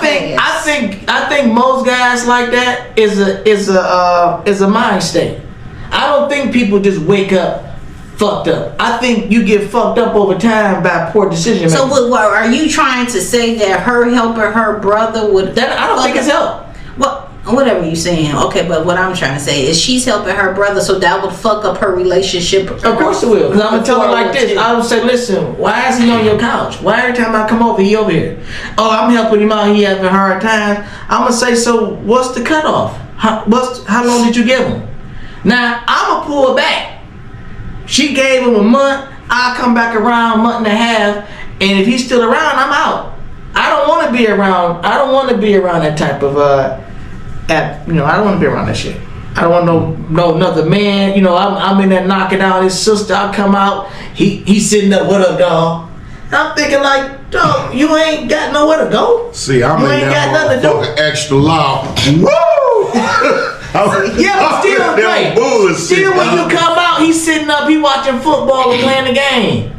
A: think most guys like that is a mind state. I don't think people just wake up fucked up. I think you get fucked up over time by poor decision making.
B: So what are you trying to say that her helping her brother would...
A: That I don't think it's help.
B: Well, whatever you're saying, okay, but what I'm trying to say is she's helping her brother, so that would fuck up her relationship.
A: Of course it will. Because I'm going to tell her like this. I would say, listen, why is he on your couch? Why every time I come over, he over here? Oh, I'm helping him out. He having a hard time. I'm going to say, so what's the cutoff? How long did you give him? Now, I'm going to pull back. She gave him a month. I'll come back around a month and a half. And if he's still around, I'm out. I don't want to be around. I don't want to be around that type of I don't want to be around that shit. I don't want no another man. You know, I'm in there knocking out his sister. I come out. He's sitting up. What up, dog? I'm thinking like, dog, you ain't got nowhere to go.
C: See, I'm
A: you
C: in
A: ain't got
C: that
A: nothing to do.
C: motherfucker extra loud. Woo!
A: Yeah, but still, Drake. Still, when you come out, he's sitting up. He watching football and playing the game.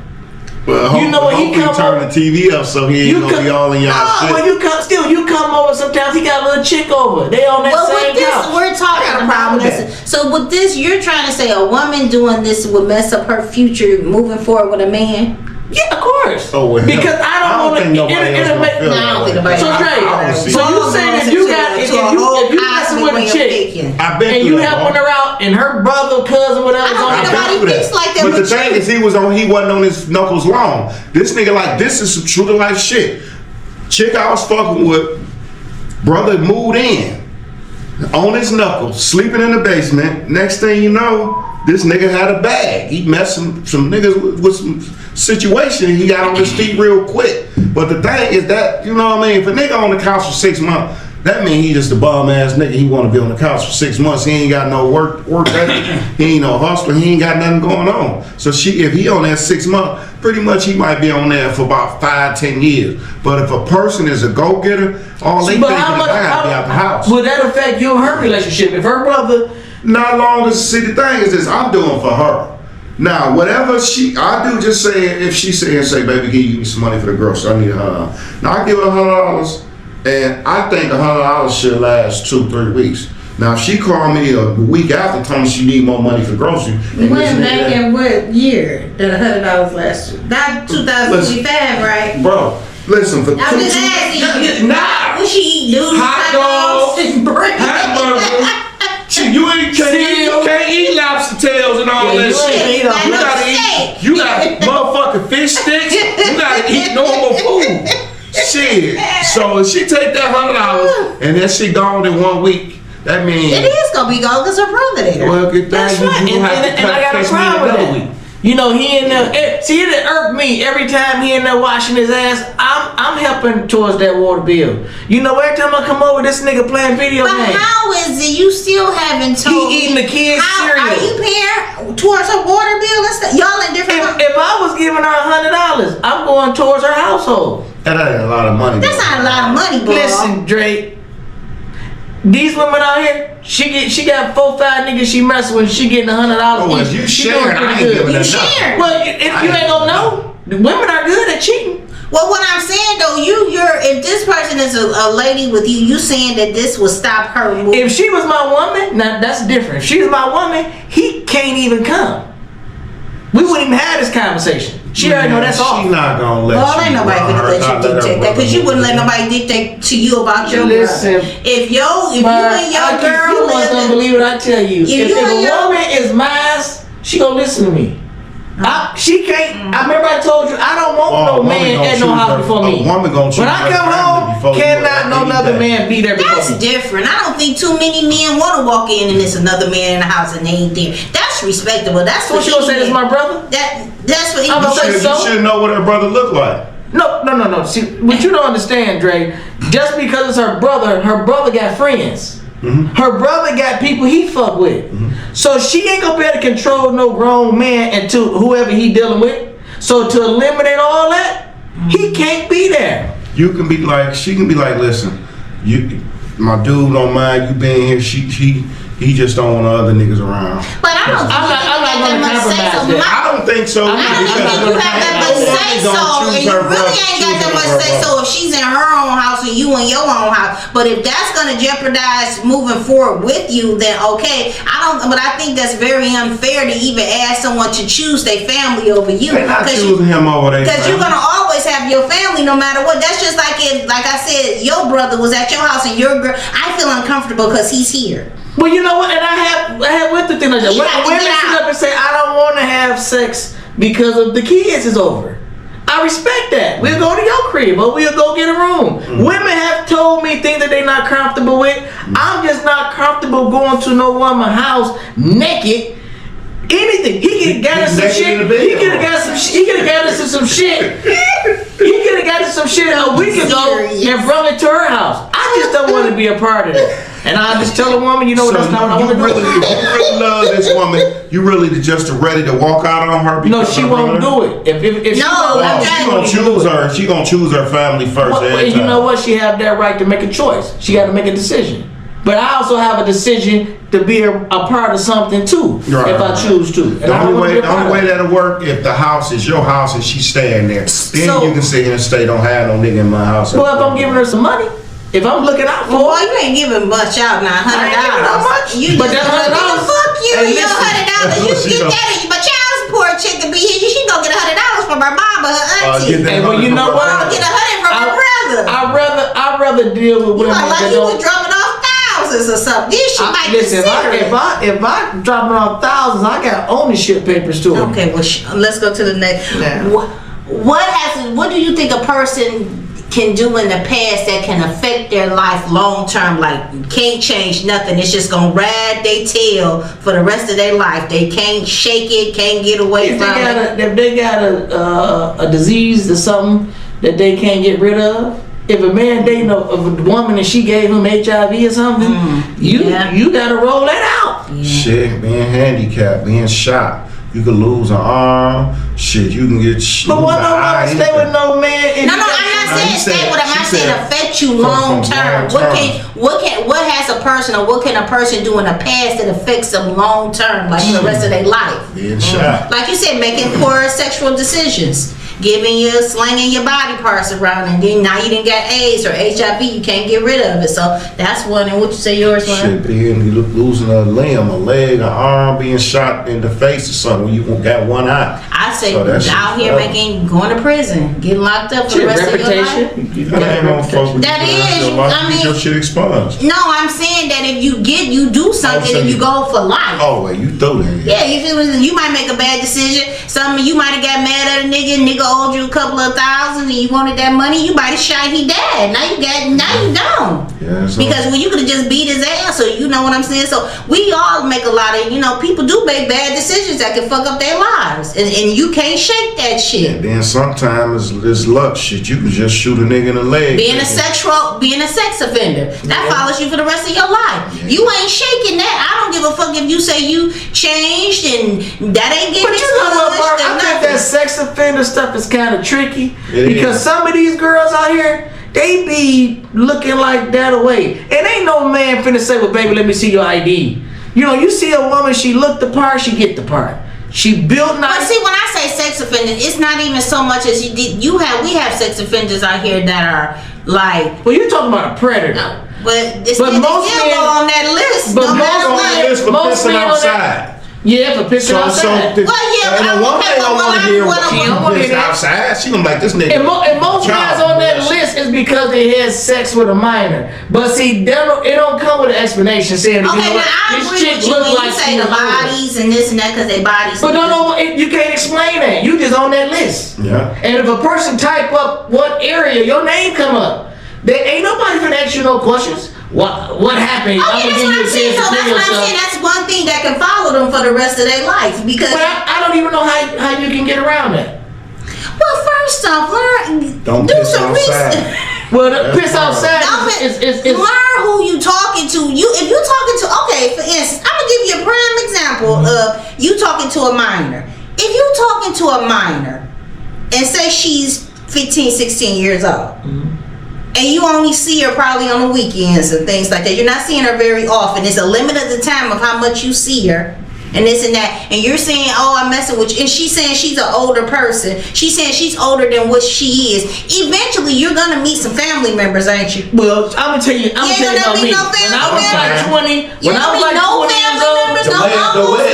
C: Well,
A: you know when he come
C: turn
A: over,
C: the TV up so he ain't gonna be all in y'all shit.
A: When you come over, sometimes he got a little chick over. They on that same couch.
B: We're talking about this. So with this, you're trying to say a woman doing this would mess up her future moving forward with a man?
A: Yeah, of course.
C: Oh, well,
A: because I don't want to.
C: think nobody else gonna feel
B: I don't think nobody.
A: So Dre, so you saying if you messing with a chick and you helping her out and her brother, cousin, whatever,
B: I don't think nobody thinks like that.
C: But the thing is, he wasn't on his knuckles long. This nigga like this is some true to life shit. Chick I was fucking with, brother moved in on his knuckles, sleeping in the basement. Next thing you know, this nigga had a bag. He met some niggas with some situation. He got on his feet real quick. But the thing is that, you know what I mean? If a nigga on the couch for 6 months, that means he just a bum ass nigga. He want to be on the couch for 6 months. He ain't got no work ethic. He ain't no hustler. He ain't got nothing going on. So if he on there 6 months, pretty much he might be on there for about 5-10 years. But if a person is a go getter, all they thinking about is be out the house.
A: Will that affect you and her relationship? If her brother,
C: not long as see the thing is this, I'm doing for her. Now, whatever I do, just say if she say, baby, can you give me some money for the groceries? I need $100. Now I give her $100, and I think $100 should last 2-3 weeks. Now, if she called me a week after, telling me she need more money for groceries.
B: We went back in what year that $100 last? Not 2025, right?
C: Bro, listen, for
B: I'm just asking.
C: Nah.
B: What she eat? Noodles,
C: hot dogs,
B: and bread.
C: hamburgers. You can't eat lobster tails and all that shit. You gotta motherfucking fish sticks. You gotta eat normal food. Shit. So if she take that $100 and then she gone in 1 week, that means
B: it is gonna be gone because her brother there.
C: Well, get that.
A: That's right.
C: You have to
A: and I got a
C: catch me
A: problem with
C: another
A: that.
C: week.
A: You know, he in there. See, it irked me every time he in there washing his ass. I'm helping towards that water bill. You know, every time I come over, this nigga playing video
B: But
A: games.
B: how is it you still haven't told
A: He eating the kids' cereal.
B: Are you paying towards her water bill? Y'all in different.
A: If I was giving her $100, I'm going towards her household.
C: That ain't a lot of money.
B: That's not a lot of money, bro.
A: Listen, Drake. These women out here, she got 4-5 niggas she messing with. She getting $100.
C: Oh, if you sharing, I ain't giving that nothing.
A: Well, if you ain't gonna know, the women are good at cheating.
B: Well, what I'm saying though, if this person is a lady with you, you saying that this will stop her moving.
A: If she was my woman, now that's different. If she was my woman, he can't even come. We wouldn't even have this conversation. She already know that's all.
C: She not gonna let
B: well,
C: you.
B: ain't nobody gonna let you dictate that because you wouldn't let nobody dictate to you about your girl. If you and your girl
A: you don't believe what I tell you. If a woman is mine, she gonna listen to me. She can't. I remember I told you I don't want no man at no house before me.
C: A woman gonna choose
A: when I come home, cannot no another man be there before me.
B: That's different. I don't think too many men want to walk in and it's another man in the house and they ain't there. That's respectable. That's
A: what you gonna say. This is my brother.
B: That's what he
C: You should know what her brother look like.
A: No. See, what you don't understand, Dre. Just because it's her brother got friends. Her brother got people he fuck with. So she ain't gonna be able to control no grown man into whoever he dealing with. So to eliminate all that, he can't be there.
C: You can be like, she can be like, listen, my dude don't mind you being here. He just don't want other niggas around.
B: But I don't think
A: I'm not
B: you
A: gonna
B: have that much say so.
A: compromise that.
C: I don't think so.
B: I don't even think you have that much say so, and you really ain't got that much say so if she's in her own house and you in your own house. But if that's gonna jeopardize moving forward with you, then okay. But I think that's very unfair to even ask someone to choose their family over you.
C: They're not choosing him over there.
B: Because you're gonna always have your family no matter what. That's just like if, like I said, your brother was at your house and your girl. I feel uncomfortable because he's here.
A: Well, you know what? And I have went through things like that. Women sit up and say, I don't want to have sex because of the kids is over. I respect that. We'll go to your crib or we'll go get a room. Women have told me things that they're not comfortable with. I'm just not comfortable going to no woman's house naked. Anything. He could have got us some shit. He could have got us some shit. He could have got us some shit a week ago and brought it to her house. I just don't want to be a part of it. And I just tell the woman, you know, that's not what I want to do.
C: You really love this woman. You really just ready to walk out on her?
A: No, she won't do it. If
C: she gonna choose her. She gonna choose her family first.
A: Well, you know what? She have that right to make a choice. She got to make a decision. But I also have a decision to be a part of something too, if I choose to. And
C: the only way that'll work if the house is your house and she's staying there. Then you can sit here and stay. Don't have no nigga in my house.
A: Well, if I'm giving her some money. If I'm looking out for
B: her, you ain't giving much out now. $100.
A: But that's $100.
B: Fuck you. Your $100. You get that. But child support chick to be here. She gonna get $100 from her mama, her auntie.
A: Hey, well, you know what?
B: Get $100 from her brother.
A: I'd rather deal with women
B: that don't. You dropping off thousands or something. This shit might
A: listen, if I dropping off thousands, I got ownership papers too.
B: Okay, well, let's go to the next.
A: Yeah.
B: What do you think a person can do in the past that can affect their life long term? Like, can't change nothing. It's just gonna ride their tail for the rest of their life. They can't shake it, can't get away from it.
A: If they got a disease or something that they can't get rid of. If a man dating a woman and she gave him HIV or something, you gotta roll that out.
C: Yeah. Shit, being handicapped, being shot. You could lose an arm. Shit, you can get.
A: But why not stay with no man?
B: No, I'm not saying stay with him. I'm saying affect you long term. What has a person, or what can a person do in the past that affects them long term, like for the rest of their life?
C: Being shot.
B: Like you said, making poor sexual decisions. Slanging your body parts around, and then now you didn't get AIDS or HIV, you can't get rid of it. So that's one. And what you say yours was?
C: Shit, losing a limb, a leg, an arm, being shot in the face or something. You got one eye.
B: I say out here going to prison, getting locked up for the rest of your life. That is,
C: your shit expunged.
B: No, I'm saying that if you do something and you go for life.
C: Oh, well, you throw that.
B: Yeah, you might make a bad decision. You might have got mad at a nigga owed you a couple of thousand and you wanted that money, you might have shot, he died. Now you don't. Yeah, because when you could have just beat his ass, so you know what I'm saying? So we all make a lot of, people do make bad decisions that can fuck up their lives. And you can't shake that shit.
C: And then sometimes it's luck shit. You can just shoot a nigga in the leg.
B: Being a sex offender. That follows you for the rest of your life. Yeah. You ain't shaking that. I don't give a fuck if you say you changed and that ain't getting exposed.
A: I think that sex offender stuff is kind of tricky because some of these girls out here, they be looking like that away. And ain't no man finna say, well, baby, let me see your ID. You see a woman, she look the part, she get the part. She built nice.
B: But see, when I say sex offenders, it's not even so much as we have sex offenders out here that are like.
A: Well, you're talking about a predator.
B: No, but most men on that list.
C: But most men outside.
A: Yeah, for pissing outside.
C: And a woman don't want to hear what she pissed outside. She gonna like this nigga.
A: And most guys on that list is because they had sex with a minor. But see, it don't come with an explanation saying,
B: okay, now I agree with you when you say the bodies and this and that because they bodies.
A: But no, you can't explain that. You just on that list.
C: Yeah.
A: And if a person type up what area, your name come up. There ain't nobody gonna ask you no questions. What happened?
B: Okay, that's what I'm saying. So that's what I'm saying. That's one thing that can follow them for the rest of their life because.
A: But I don't even know how you can get around that.
B: Well, first off, do some research.
A: Well, piss outside is
B: learn who you talking to. If you
D: to a minor. If you talking to a minor and say she's 15, 16 years old, and you only see her probably on the weekends and things like that, you're not seeing her very often. There's a limit of the time of how much you see her. And this and that, and you're saying, "Oh, I'm messing with you," and she's saying she's an older person. She's saying she's older than what she is. Eventually, you're gonna meet some family members, ain't you?
A: Well, I'm gonna tell you about me. When I was like 20, when I was like 20 years old,
C: the way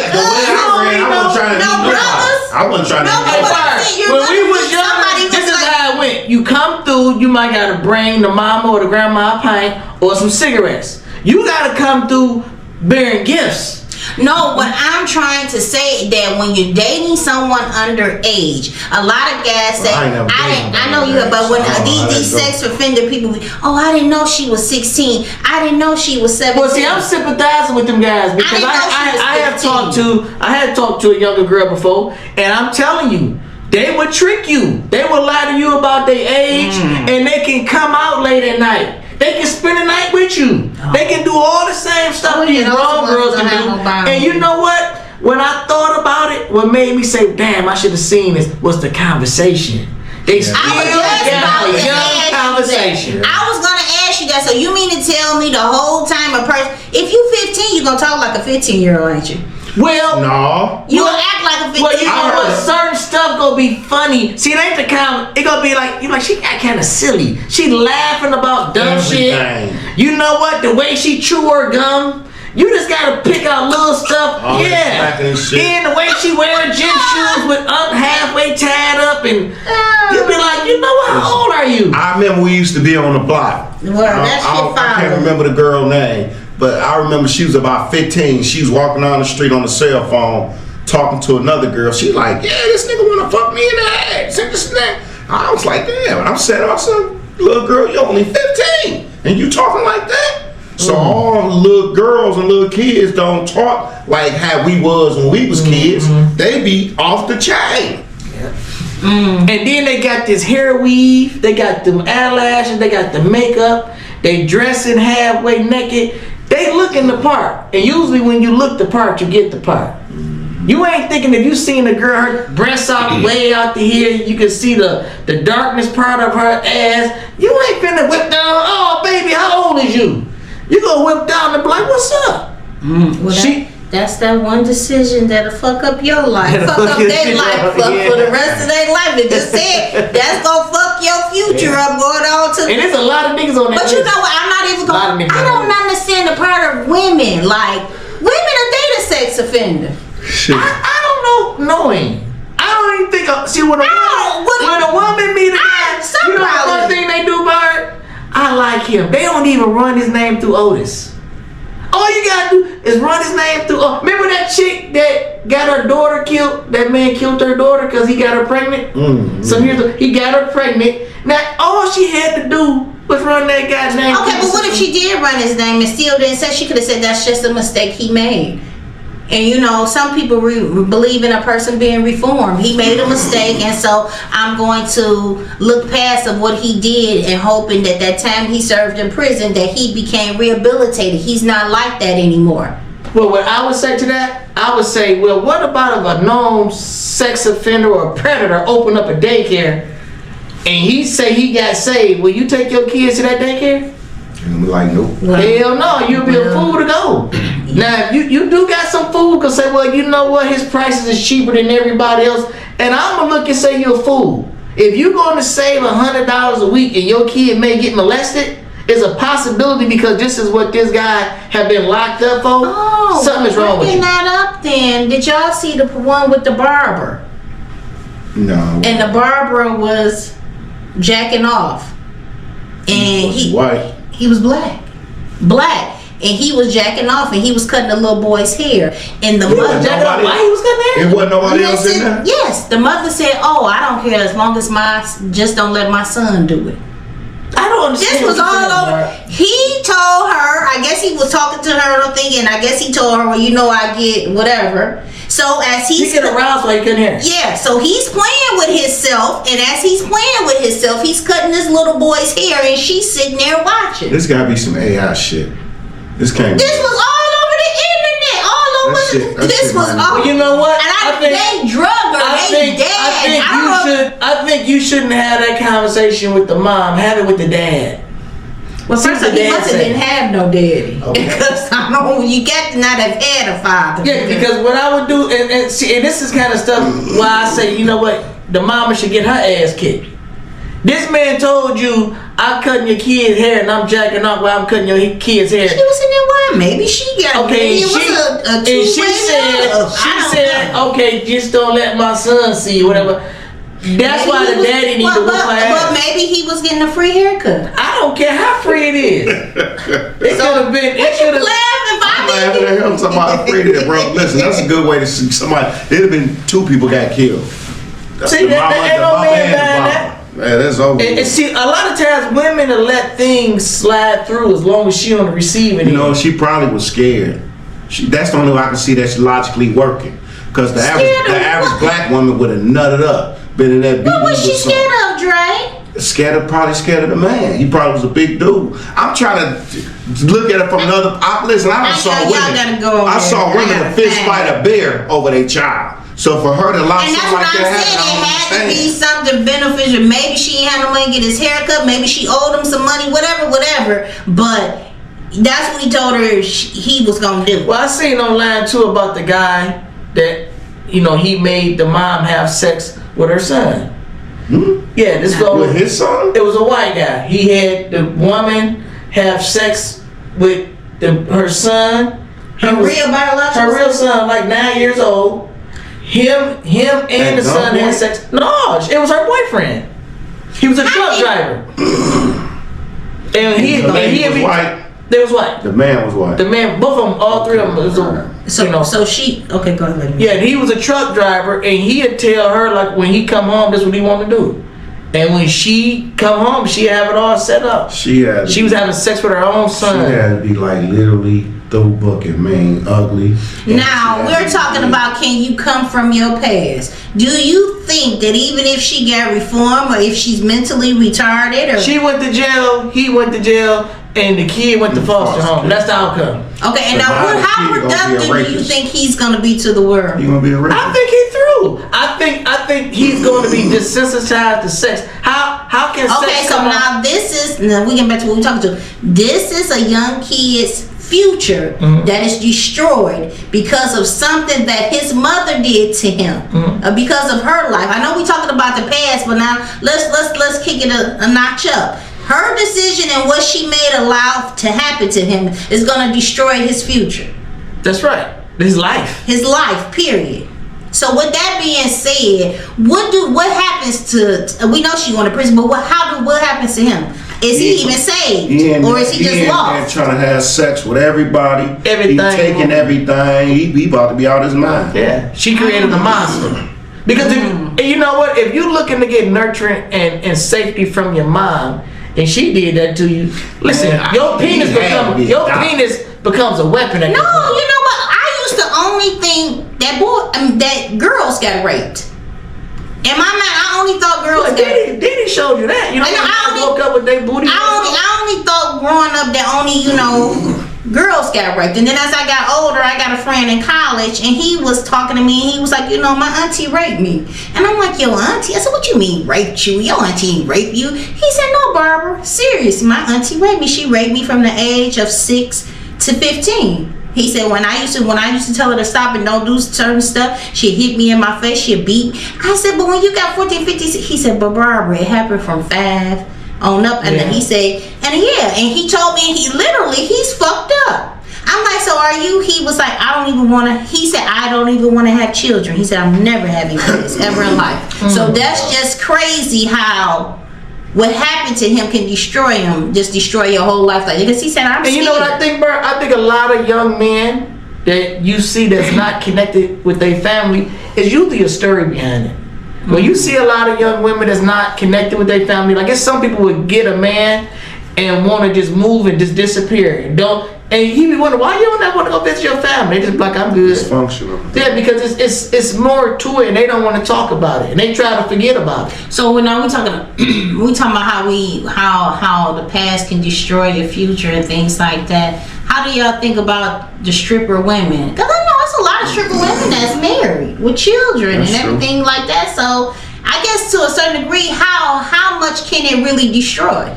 C: I wasn't trying to meet brothers. I wasn't trying to meet nobody.
A: When we was young, this is how it went. You come through, you might gotta bring the mama or the grandma a pint or some cigarettes. You gotta come through bearing gifts.
D: No, what I'm trying to say that when you're dating someone underage, a lot of guys say, I know you, but when these sex offender people, oh, I didn't know she was 16. I didn't know she was 17.
A: Well, see, I'm sympathizing with them guys because I had talked to a younger girl before, and I'm telling you, they would trick you. They would lie to you about their age, and they can come out late at night. They can spend the night with you. They can do all the same stuff these grown girls can do. And you know what? When I thought about it, what made me say, damn, I should have seen this, was the conversation. They still got a young conversation.
D: I was going to ask you that. So you mean to tell me the whole time a person, if you 15, you're going to talk like a 15-year-old, ain't you?
A: Well,
C: no.
D: You act like a 15-year-old.
A: Well, you know what? Certain stuff gonna be funny. See, it ain't the kind. It gonna be like, you like, she got kind of silly. She laughing about dumb shit. You know what? The way she chew her gum. You just gotta pick out little stuff. Then the way she wearing gym shoes with halfway tied up, and you be like, you know what? How old are you?
C: I remember we used to be on the block.
D: Well,
C: I can't remember the girl name. But I remember she was about 15. She was walking down the street on the cell phone talking to another girl. She like, yeah, this nigga wanna fuck me in the ass. And this and that. I was like, damn. And I'm saying, little girl, you're only 15. And you talking like that? So all little girls and little kids don't talk like how we was when we was kids. They be off the chain.
A: And then they got this hair weave. They got them eyelashes. They got the makeup. They dressing halfway naked. They looking the part, and usually when you look the part, you get the part. You ain't thinking if you seen a girl, her breasts out way out to here, you can see the darkness part of her ass. You ain't finna whip down. Oh baby, how old is you? You gonna whip down and be like, what's up?
D: Well, that's that one decision that'll fuck up your life, fuck up their life, for the rest of their life. They just said that's gonna fuck your future up, going on to.
A: And there's a lot of niggas on that.
D: But you know what? I'm not even going. I don't understand the part of women. Like women are dating sex offender.
A: I don't know. Knowing. I don't even think. See when a woman meet a guy, you know the first thing they do, Bart? I like him. They don't even run his name through Otis. All you gotta do is run his name through. Remember that chick that got her daughter killed? That man killed her daughter because he got her pregnant. Some years ago, he got her pregnant. Now all she had to do was run that guy's name.
D: Okay, but what if she did run his name and still didn't say? She could have said that's just a mistake he made. And you know, some people believe in a person being reformed. He made a mistake, and so I'm going to look past of what he did and hoping that time he served in prison that he became rehabilitated. He's not like that anymore.
A: Well, what I would say to that, I would say, well, what about if a known sex offender or a predator open up a daycare and he say he got saved? Will you take your kids to that daycare?
C: And I'm like, nope.
A: Hell no, you'll be a fool to go. Now, if you do got some fool can say, well, you know what, his prices is cheaper than everybody else, and I'm gonna look and say you're a fool. If you're going to save $100 a week and your kid may get molested, it's a possibility because this is what this guy have been locked up for.
D: Oh,
A: something's wrong with you.
D: That up then. Did y'all see the one with the barber?
C: No.
D: And the barber was jacking off, and he
C: white.
D: He was black, and he was jacking off, and he was cutting the little boy's hair. And the mother,
A: why he was cutting hair?
C: It wasn't nobody else in there.
D: Yes, the mother said, "Oh, I don't care as long as just don't let my son do it."
A: I don't understand.
D: This was all over. He told her. I guess he was talking to her. I'm thinking. I guess he told her, "Well, you know, I get whatever." So as
A: he get aroused while he couldn't hear.
D: Yeah, so he's playing with himself, and as he's playing with himself, he's cutting this little boy's hair, and she's sitting there watching.
C: This gotta be some AI shit. This can't.
D: This was all over the internet, all over This was all.
A: Well, you know what?
D: And they drug her. They dead.
A: I think you shouldn't have that conversation with the mom. Have it with the dad.
D: Well, first of all, he must have didn't have no daddy.
C: Okay.
D: Because I know you got to not have had a father.
A: Yeah, because what I would do, and this is kind of stuff why I say, you know what, the mama should get her ass kicked. This man told you, I'm cutting your kid's hair and I'm jacking off while I'm cutting your kid's hair.
D: She was in there, why? Maybe she got
A: okay. And she said, okay, just don't let my son see whatever. That's why the daddy needs to whoop her ass.
D: But maybe he was getting a free haircut.
A: I don't care how free it is. It could have been. It should have.
C: Laughing at him, somebody free there, bro. Listen, that's a good way to see somebody. It'd have been 2 people got killed. That's
A: see, that ain't no man behind that.
C: Man, that's over.
A: And see, a lot of times women will let things slide through as long as she on the receiving end.
C: You know, she probably was scared. That's the only way I can see that's logically working. Because the average black woman would have nutted up. Been in that.
D: What was she scared of, Dre?
C: Probably scared of the man. He probably was a big dude. I'm trying to look at it from another. Listen, I saw women to fist fight a bear over their child. So for her to allow something like that happen,
D: it had to be something beneficial. Maybe she ain't had no money to get his hair cut. Maybe she owed him some money. Whatever. But that's what he told her he was gonna do.
A: Well, I seen online too about the guy that he made the mom have sex with her son. Yeah, this guy
C: with his son.
A: It was a white guy. He had the woman have sex with her son.
D: Her real
A: son, like 9 years old. Him and the son had sex. No, it was her boyfriend. He was a truck driver. And he was white. They was white.
C: The man was white.
A: The man, both of them, all 3 of them.
D: So she, okay, go ahead.
A: Yeah, he was a truck driver, and he'd tell her like when he come home, that's what he wanted to do. And when she come home, she have it all set up. She was having sex with her own son.
C: She had to be like literally through booking, man, ugly.
D: Now we're talking about, can you come from your past? Do you think that even if she got reformed or if she's mentally retarded, or
A: she went to jail, he went to jail, and the kid went to foster home. That's the outcome.
D: Okay, and now how productive do you think he's gonna be to the world?
C: He's gonna be a rapist.
A: I think he's through. I think he's going to be desensitized to sex. How can sex?
D: Okay, so now we get back to what we're talking to. This is a young kid's future that is destroyed because of something that his mother did to him, because of her life. I know we're talking about the past, but now let's kick it a notch up. Her decision and what she made allow to happen to him is going to destroy his future.
A: That's right. His life.
D: His life, period. So with that being said, what happens to? We know she's going to prison, but what happens to him? Is he even saved, or is he just lost?
C: He's trying to have sex with everybody.
A: Everything.
C: He's taking everything. He about to be out his mind.
A: Yeah, she created a monster. Because you know what? If you're looking to get nurturing and safety from your mom, and she did that to you, listen, your penis becomes a weapon.
D: No, you know what? I used to only think that girls got raped. In my mind, I only thought girls got raped.
A: Diddy showed you that. I woke up with their booty.
D: I only thought growing up that only girls got raped. And then as I got older, I got a friend in college, and he was talking to me, and he was like, my auntie raped me. And I'm like, your auntie? I said, what you mean raped you? Your auntie raped you? He said, no, Barbara, seriously, my auntie raped me. She raped me from the age of 6 to 15. He said, when I used to tell her to stop and don't do certain stuff, she'd hit me in my face, she'd beat. I said, but when you got 14, 15, he said, but Barbara, it happened from 5 on up. And then he said, and he told me, he's fucked up. I'm like, so are you? He was like, I don't even want to have children. He said, I'm never having kids ever in life. So that's just crazy how what happened to him can destroy him, just destroy your whole life. Like, because he said, I'm scared.
A: And you know what I think, bro? I think a lot of young men that you see that's not connected with their family is usually a story behind it. When you see a lot of young women that's not connected with their family, like, I guess some people would get a man and want to just move and just disappear. And he be wondering, why you don't want to go visit your family? They just like, I'm good.
C: Dysfunctional.
A: Yeah, because it's more to it, and they don't want to talk about it, and they try to forget about it.
D: So now we talking about how the past can destroy your future and things like that. How do y'all think about the stripper women? Because I know it's a lot of stripper women that's married with children
C: That's
D: and everything like that. So I guess to a certain degree, how much can it really destroy?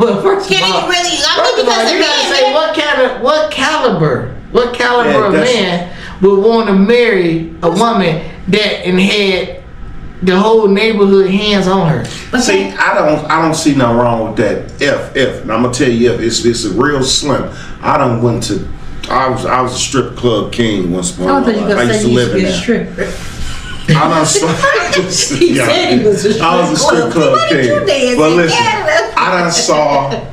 A: Well, first
D: Can
A: of all,
D: it really? I
A: first
D: mean,
A: of all,
D: because
A: you gotta say what caliber
C: Yeah,
A: of
C: that's-
A: man would want to marry a woman that and had the whole neighborhood hands on her.
C: See, I don't see nothing wrong with that. If and I'm gonna tell you, if it's a real slim. I was a strip club king once upon a while. I used to live in there. I done saw.
D: He said he was a
C: I was a strip club
D: What did
C: king.
D: you dance
C: But
D: in
C: listen,
D: Canada?
C: I done saw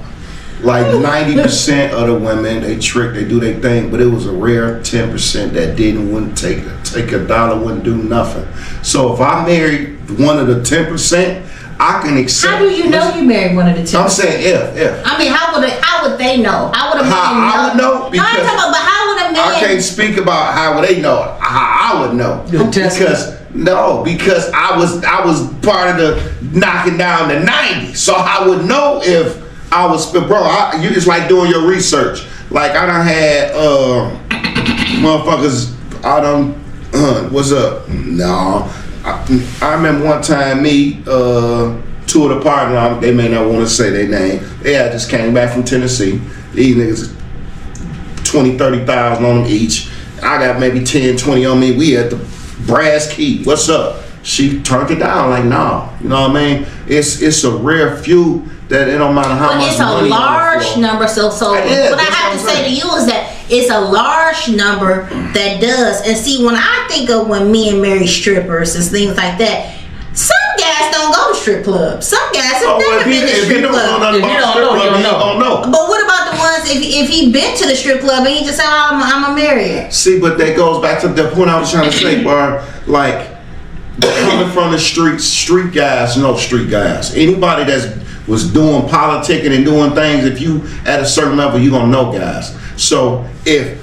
C: like 90% of the women, they trick, they do their thing, but it was a rare 10% that wouldn't take a dollar, wouldn't do nothing. So if I married one of the 10%, I can accept.
D: How do you know you married one of the two?
C: I'm saying if.
D: I mean, how would they know? How would a man
C: I would know
D: No, I'm
C: because
D: talking about, but how would a man?
C: I can't speak about how they know. How I would know
A: You'll test
C: because I was part of the knocking down the 90s, so I would know if I was you just like doing your research. Like I done had motherfuckers. I done what's up? No, I remember one time me two of the partners. They may not want to say their name. They had just came back from Tennessee. These niggas 20, 30,000 on them each. I got maybe 10, 20 on me. We at the brass key. What's up? She turned it down like, nah. You know what I mean? It's a rare few that it don't matter how
D: But
C: much
D: it's a
C: money
D: large number. So
C: It is,
D: what I
C: that's
D: have
C: what
D: to
C: I'm
D: say to
C: saying.
D: you is that it's a large number that does. And see, when I think of when men marry strippers and things like that, some guys don't go to strip clubs. Some guys have never been to
C: if you
D: strip
C: don't know
D: clubs.
C: nothing
A: If you
C: about
A: don't
C: strip
A: know,
C: club,
A: you
C: you
A: don't
C: don't know.
D: But what about the ones if he been to the strip club and he just said, oh, I'm a married?
C: See, but that goes back to the point I was trying to say, bar. Like coming from the streets, street guys know street guys. Anybody that's was doing politicking and doing things, if you at a certain level, you gonna know guys. So if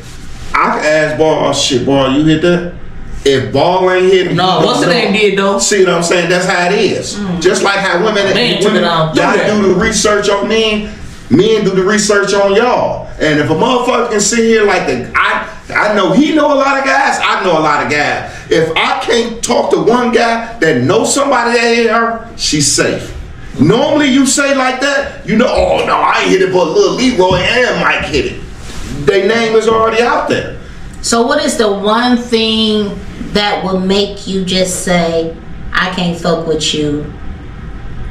C: I can ask Ball, oh shit, Ball, you hit that? If Ball ain't hit me,
A: No, what's the name did though?
C: See what I'm saying? That's how it is. Just like how women
A: took it out.
C: y'all do the research on men do the research on y'all. And if a motherfucker can sit here like I know he know a lot of guys, I know a lot of guys. If I can't talk to one guy that knows somebody that hit her, she's safe. Normally you say like that, you know, oh no, I ain't hit it, but little Leroy and Mike hit it. Their name is already out there.
D: So what is the one thing that will make you just say, I can't fuck with you,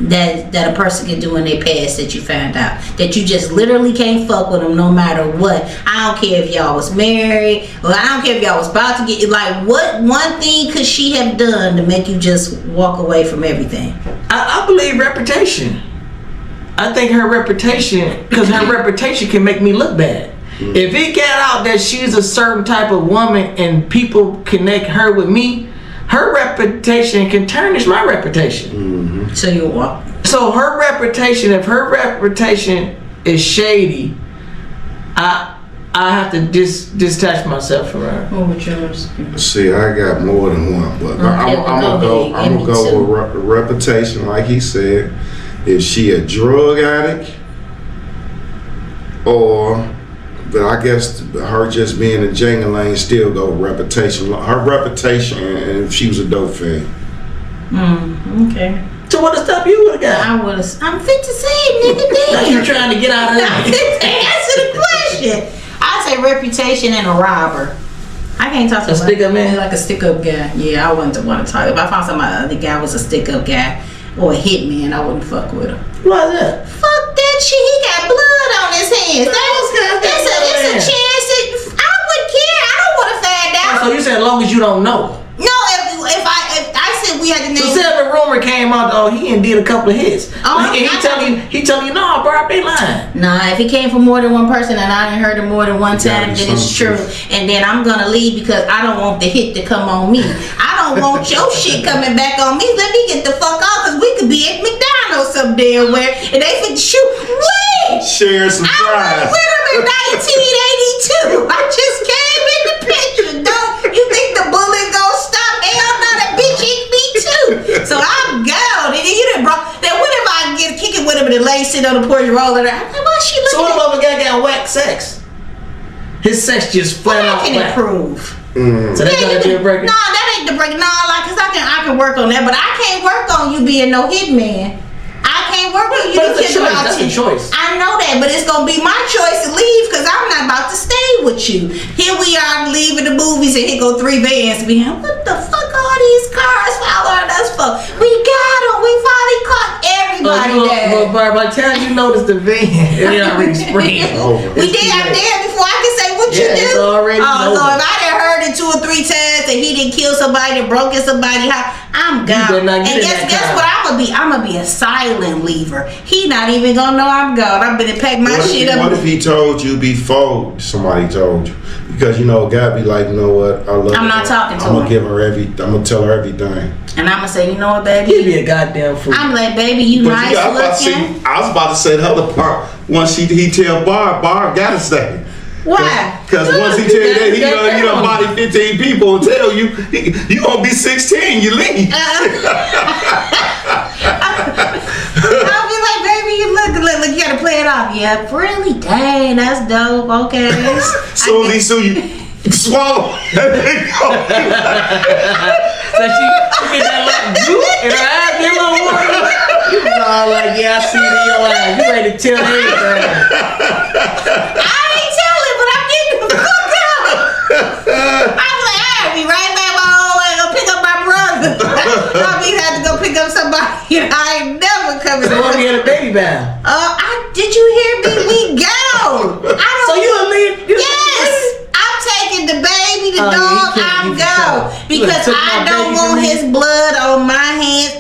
D: that a person can do in their past that you found out? That you just literally can't fuck with them no matter what. I don't care if y'all was married, or I don't care if y'all was about to get, like, what one thing could she have done to make you just walk away from everything?
A: I believe reputation. I think her reputation, because her reputation can make me look bad. If it got out that she's a certain type of woman and people connect her with me, her reputation can tarnish my reputation.
D: So you walk.
A: So her reputation, if her reputation is shady, I have to detach myself from her.
D: What would yours?
C: See, I got more than one, but
D: Okay,
C: I'm gonna go with reputation, like he said. If she a drug addict, but I guess her just being a jangling still go with reputation. Her reputation, and if she was a dope fiend.
D: Okay.
A: So what the stuff you would have got?
D: I'm fit to say it, nigga.
A: Now you trying to get out of
D: I'm
A: that.
D: fit to answer the question. I say reputation and a robber. I can't talk to
A: A stick-up man?
D: like a stick-up guy. Yeah, I wouldn't want to talk. If I found somebody, the guy was a stick-up guy or a hitman, I wouldn't fuck with him.
A: Why is that?
D: Fuck that shit. He got blood on his hands. It's a chance that I wouldn't care. I don't want to find out.
A: So you said as long as you don't know.
D: No, if I said we had to
A: So
D: name.
A: say if a rumor came out, oh, he did a couple of hits.
D: Oh,
A: and he tell you, no, bro, they lying.
D: Nah, if it came from more than one person and I done heard it more than one
C: gotta
D: time,
C: be
D: then it's true.
C: something.
D: And then I'm gonna leave because I don't want the hit to come on me. I don't want your shit coming back on me. Let me get the fuck off, because we could be at McDonald's some damn where and they finna shoot. Wait!
C: Share some
D: I
C: fries.
D: was with him in 1982. I just came in the picture. Don't you think the bullet gonna stop? Hell no, that bitch hit me too. So I'm gone. And then you done brought. Then what if I get kicking with him and the lady sit on the porch rolling around? Why she
A: So
D: looking
A: what if a guy got whack sex? His sex just flat
D: What
A: out
D: I can
A: whack.
D: improve?
A: So that's not a deal breaker?
D: No, that ain't the break. No, like, cause I can work on that, but I can't work on you being no hitman. I can't work on you.
A: But it's a choice. That's a choice.
D: I know that, but it's gonna be my choice to leave because I'm not about to stay with you. Here we are leaving the movies and here go 3 vans. What the fuck all these cars following us for? We got them. We finally caught everybody there.
A: But by the time you notice the van, it already spraying over.
D: We did. I'm there before I can say what you do.
A: It's already over.
D: So if I done heard it 2 or 3 times and he didn't kill somebody and broke in somebody's house, I'm gone. And guess what I'm gonna be? I'm gonna be a silent leaver. He not even gonna know I'm gone. I'm gonna pack my shit up.
C: What if he told you before somebody told you? Because a guy be like, you know what? I love her.
D: I'm not talking to her.
C: I'm gonna give her I'm gonna tell her everything.
D: And I'm gonna say, you know what, baby?
A: Give me a goddamn fool.
D: I'm like, baby, you nice looking.
C: I was about to say the other part. Once he tell Barb gotta stay.
D: Why?
C: Because once he tell you that he done body 15 people and tell you you gonna be 16, you leave.
D: I'll be like, baby, you look, you gotta play it off. Yeah, really? Dang, that's dope. Okay.
C: So he sue you. Swallow.
A: So she get that little juice in her eyes, get a little water. No, like, yeah, I see it in your eyes. You ready to tell everything.
D: I ain't telling, but I'm getting the fuck out. I'm like, I'll be right back my own way, go pick up my brother. I'll be had to go pick up somebody, and I ain't never coming.
A: So when we had a baby bound.
D: Did you hear me? We go.
A: So you will leave?
D: Yes. I'm taking the baby, the dog, I'm go. Because I don't want his blood on my hands.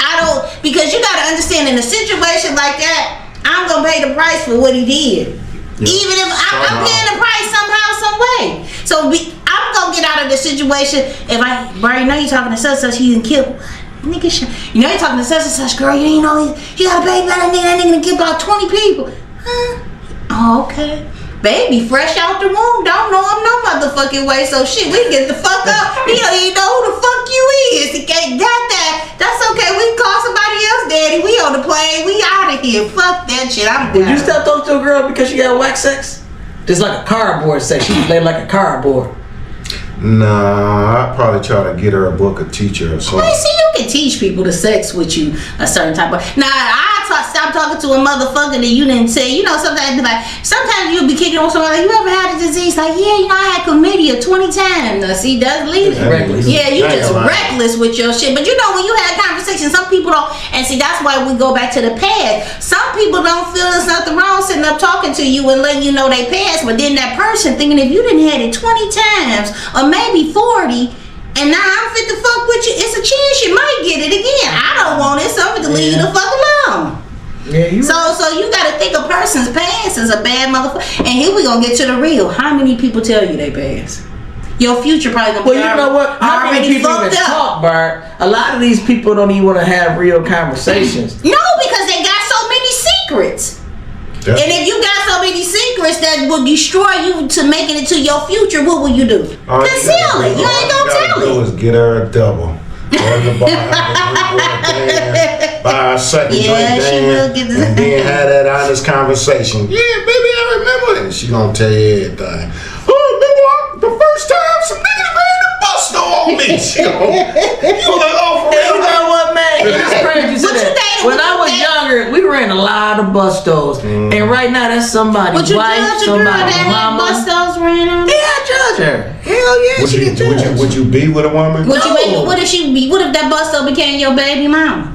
D: Because you gotta understand, in a situation like that, I'm gonna pay the price for what he did. Yeah. Even if I'm paying the price somehow, some way. So I'm gonna get out of the situation. If bro, you know you talking to such, he didn't kill. Nigga, you know you talking to such, girl, you know he got a baby by that nigga done killed about 20 people. Huh? Oh, okay. Baby, fresh out the womb, don't know him no motherfucking way. So shit, we get the fuck up. He don't even know who the fuck you is. He ain't got that. That's okay. We can call somebody else, daddy. We on the plane. We out of here. Fuck that shit. I'm done.
A: Would you stop talking to a girl because she got wax sex? Just like a cardboard sex. She was laid like a cardboard.
C: Nah, I'd probably try to get her a book or teach her or something.
D: Well, see, you can teach people to sex with you a certain type of. Nah, stop talking to a motherfucker that you didn't say. Sometimes you'll be kicking on somebody. Like, you ever had a disease? Like, yeah, I had chlamydia 20 times. Now, see, that's leaving.
A: Reckless.
D: Yeah, you just reckless with your shit. But when you had conversations, some people don't. And see, that's why we go back to the past. Some people don't feel there's nothing wrong sitting up talking to you and letting you know they passed. But then that person thinking if you didn't had it 20 times or maybe 40, and now I'm fit to fuck with you, it's a chance you might get it again. I don't want it, so I'm going to leave you the fuck alone. Yeah, so you gotta think a person's past is a bad motherfucker. And here we gonna get to the real. How many people tell you they past? Your future probably gonna be
A: you know what? How many people even talk, Bart? A lot of these people don't even want to have real conversations.
D: No, because they got so many secrets. Yep. And if you got so many secrets that will destroy you to making it to your future, what will you do? Conceal it. You ain't gonna tell it.
C: All you gotta do is get her a double. Buy a second drink, and then have that honest conversation. Yeah, baby, I remember it. She gonna tell you everything. Oh, remember the first time some niggas ran the bus on me. You like, oh, for real?
A: You know what, man? It's crazy. When I was younger, we ran a lot of bus doors, and right now that's somebody's wife, somebody's mama.
D: Bus doors ran on?
A: Yeah, I judge her. Hell yeah,
C: would you be with a woman?
D: What if that bus door became your baby mama?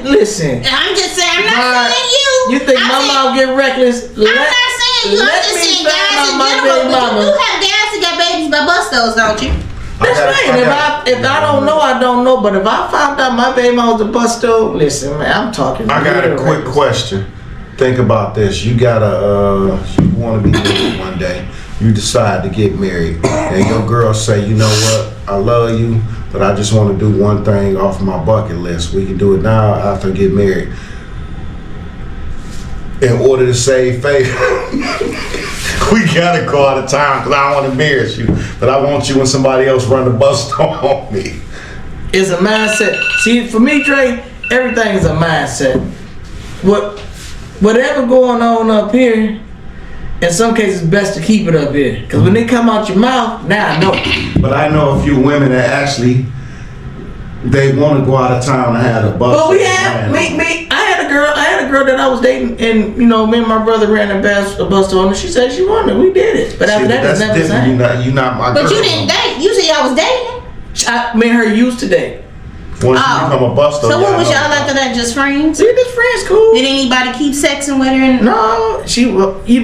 A: Listen,
D: I'm just saying. I'm not saying you.
A: You think my mom get reckless?
D: I'm not saying you. I'm just saying guys in general. But you do have guys that got babies by bus doors, don't you?
A: That's right. If I don't know, I don't know. But if I found out my baby mom was a bus door, listen, man, I'm talking.
C: I got a quick question. Think about this. You you want to be married one day. You decide to get married, and your girl say, you know what? I love you, but I just want to do one thing off my bucket list. We can do it now after I get married. In order to save face, we gotta go out of town because I don't want to embarrass you, but I want you and somebody else run the bus on me.
A: It's a mindset. See, for me, Dre, everything is a mindset. Whatever going on up here in some cases, it's best to keep it up here. Because when they come out your mouth, now I know.
C: But I know a few women that actually, they want to go out of town and have a bus.
A: But we had, I had a girl that I was dating, and me and my brother ran a bus to her, and she said she wanted it. We did it. But after that, it's never the same.
C: You're not my girl.
D: But you didn't date. You said y'all was dating.
A: Me and her used to date.
C: Once you become a buster.
D: So what was y'all after that? Just friends?
A: See, this friend's cool.
D: Did anybody keep sexing with her?
A: No, she,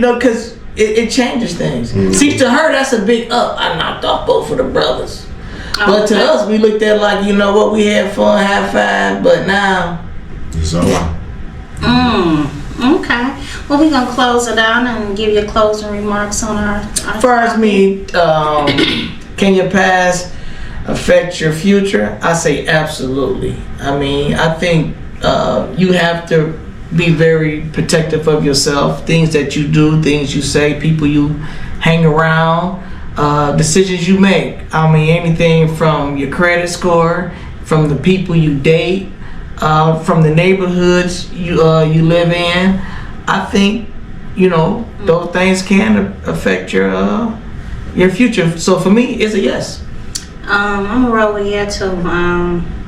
A: because it changes things.
C: Mm-hmm.
A: See, to her, that's a big up. I knocked off both of the brothers. But to us, we looked at it like, you know what, we had fun, high five, but now
C: it's over.
B: Okay. Well, we're going to close it out and give you closing remarks on our
A: as far as me, can your past affect your future? I say absolutely. I mean, I think you have to be very protective of yourself. Things that you do, things you say, people you hang around, decisions you make. I mean, anything from your credit score, from the people you date, from the neighborhoods you live in. I think, those things can affect your future. So for me, it's a yes.
B: I'm gonna roll with you too.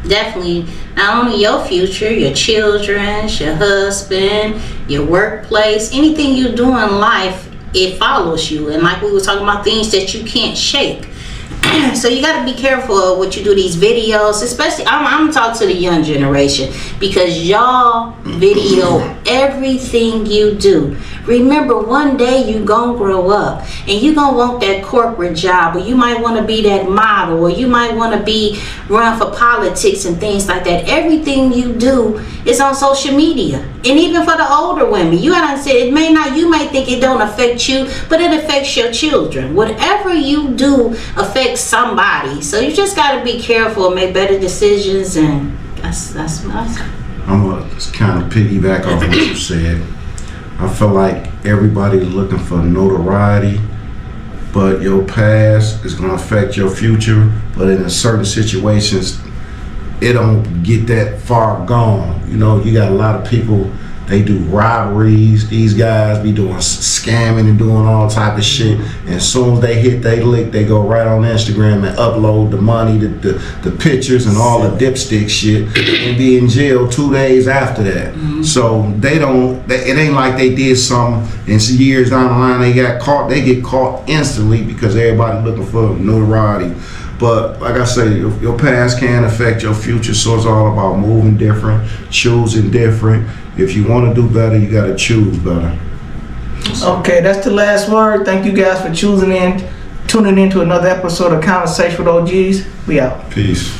B: Definitely, not only your future, your children, your husband, your workplace, anything you do in life, it follows you. And like we were talking about, things that you can't shake. So you got to be careful of what you do, these videos, especially I'm talking to the young generation, because y'all video everything you do. Remember, one day you gonna grow up and you gonna want that corporate job, or you might want to be that model, or you might want to be run for politics and things like that. Everything you do is on social media. And even for the older women, you gotta say, you may think it don't affect you, but it affects your children. Whatever you do affects somebody. So you just gotta be careful and make better decisions, and that's what I say.
C: I'm gonna kind of piggyback off what you said. I feel like everybody's looking for notoriety, but your past is gonna affect your future. But in certain situations, it don't get that far gone. You got a lot of people, they do robberies. These guys be doing scamming and doing all type of shit. And as soon as they hit they lick, they go right on Instagram and upload the money, the pictures and all the dipstick shit, and be in jail 2 days after that. Mm-hmm. So it ain't like they did something and years down the line they got caught. They get caught instantly because everybody looking for notoriety. But like I say, your past can affect your future, so it's all about moving different, choosing different. If you want to do better, you got to choose better.
A: Okay, that's the last word. Thank you guys for tuning in to another episode of Conversation with OGs. We out.
C: Peace.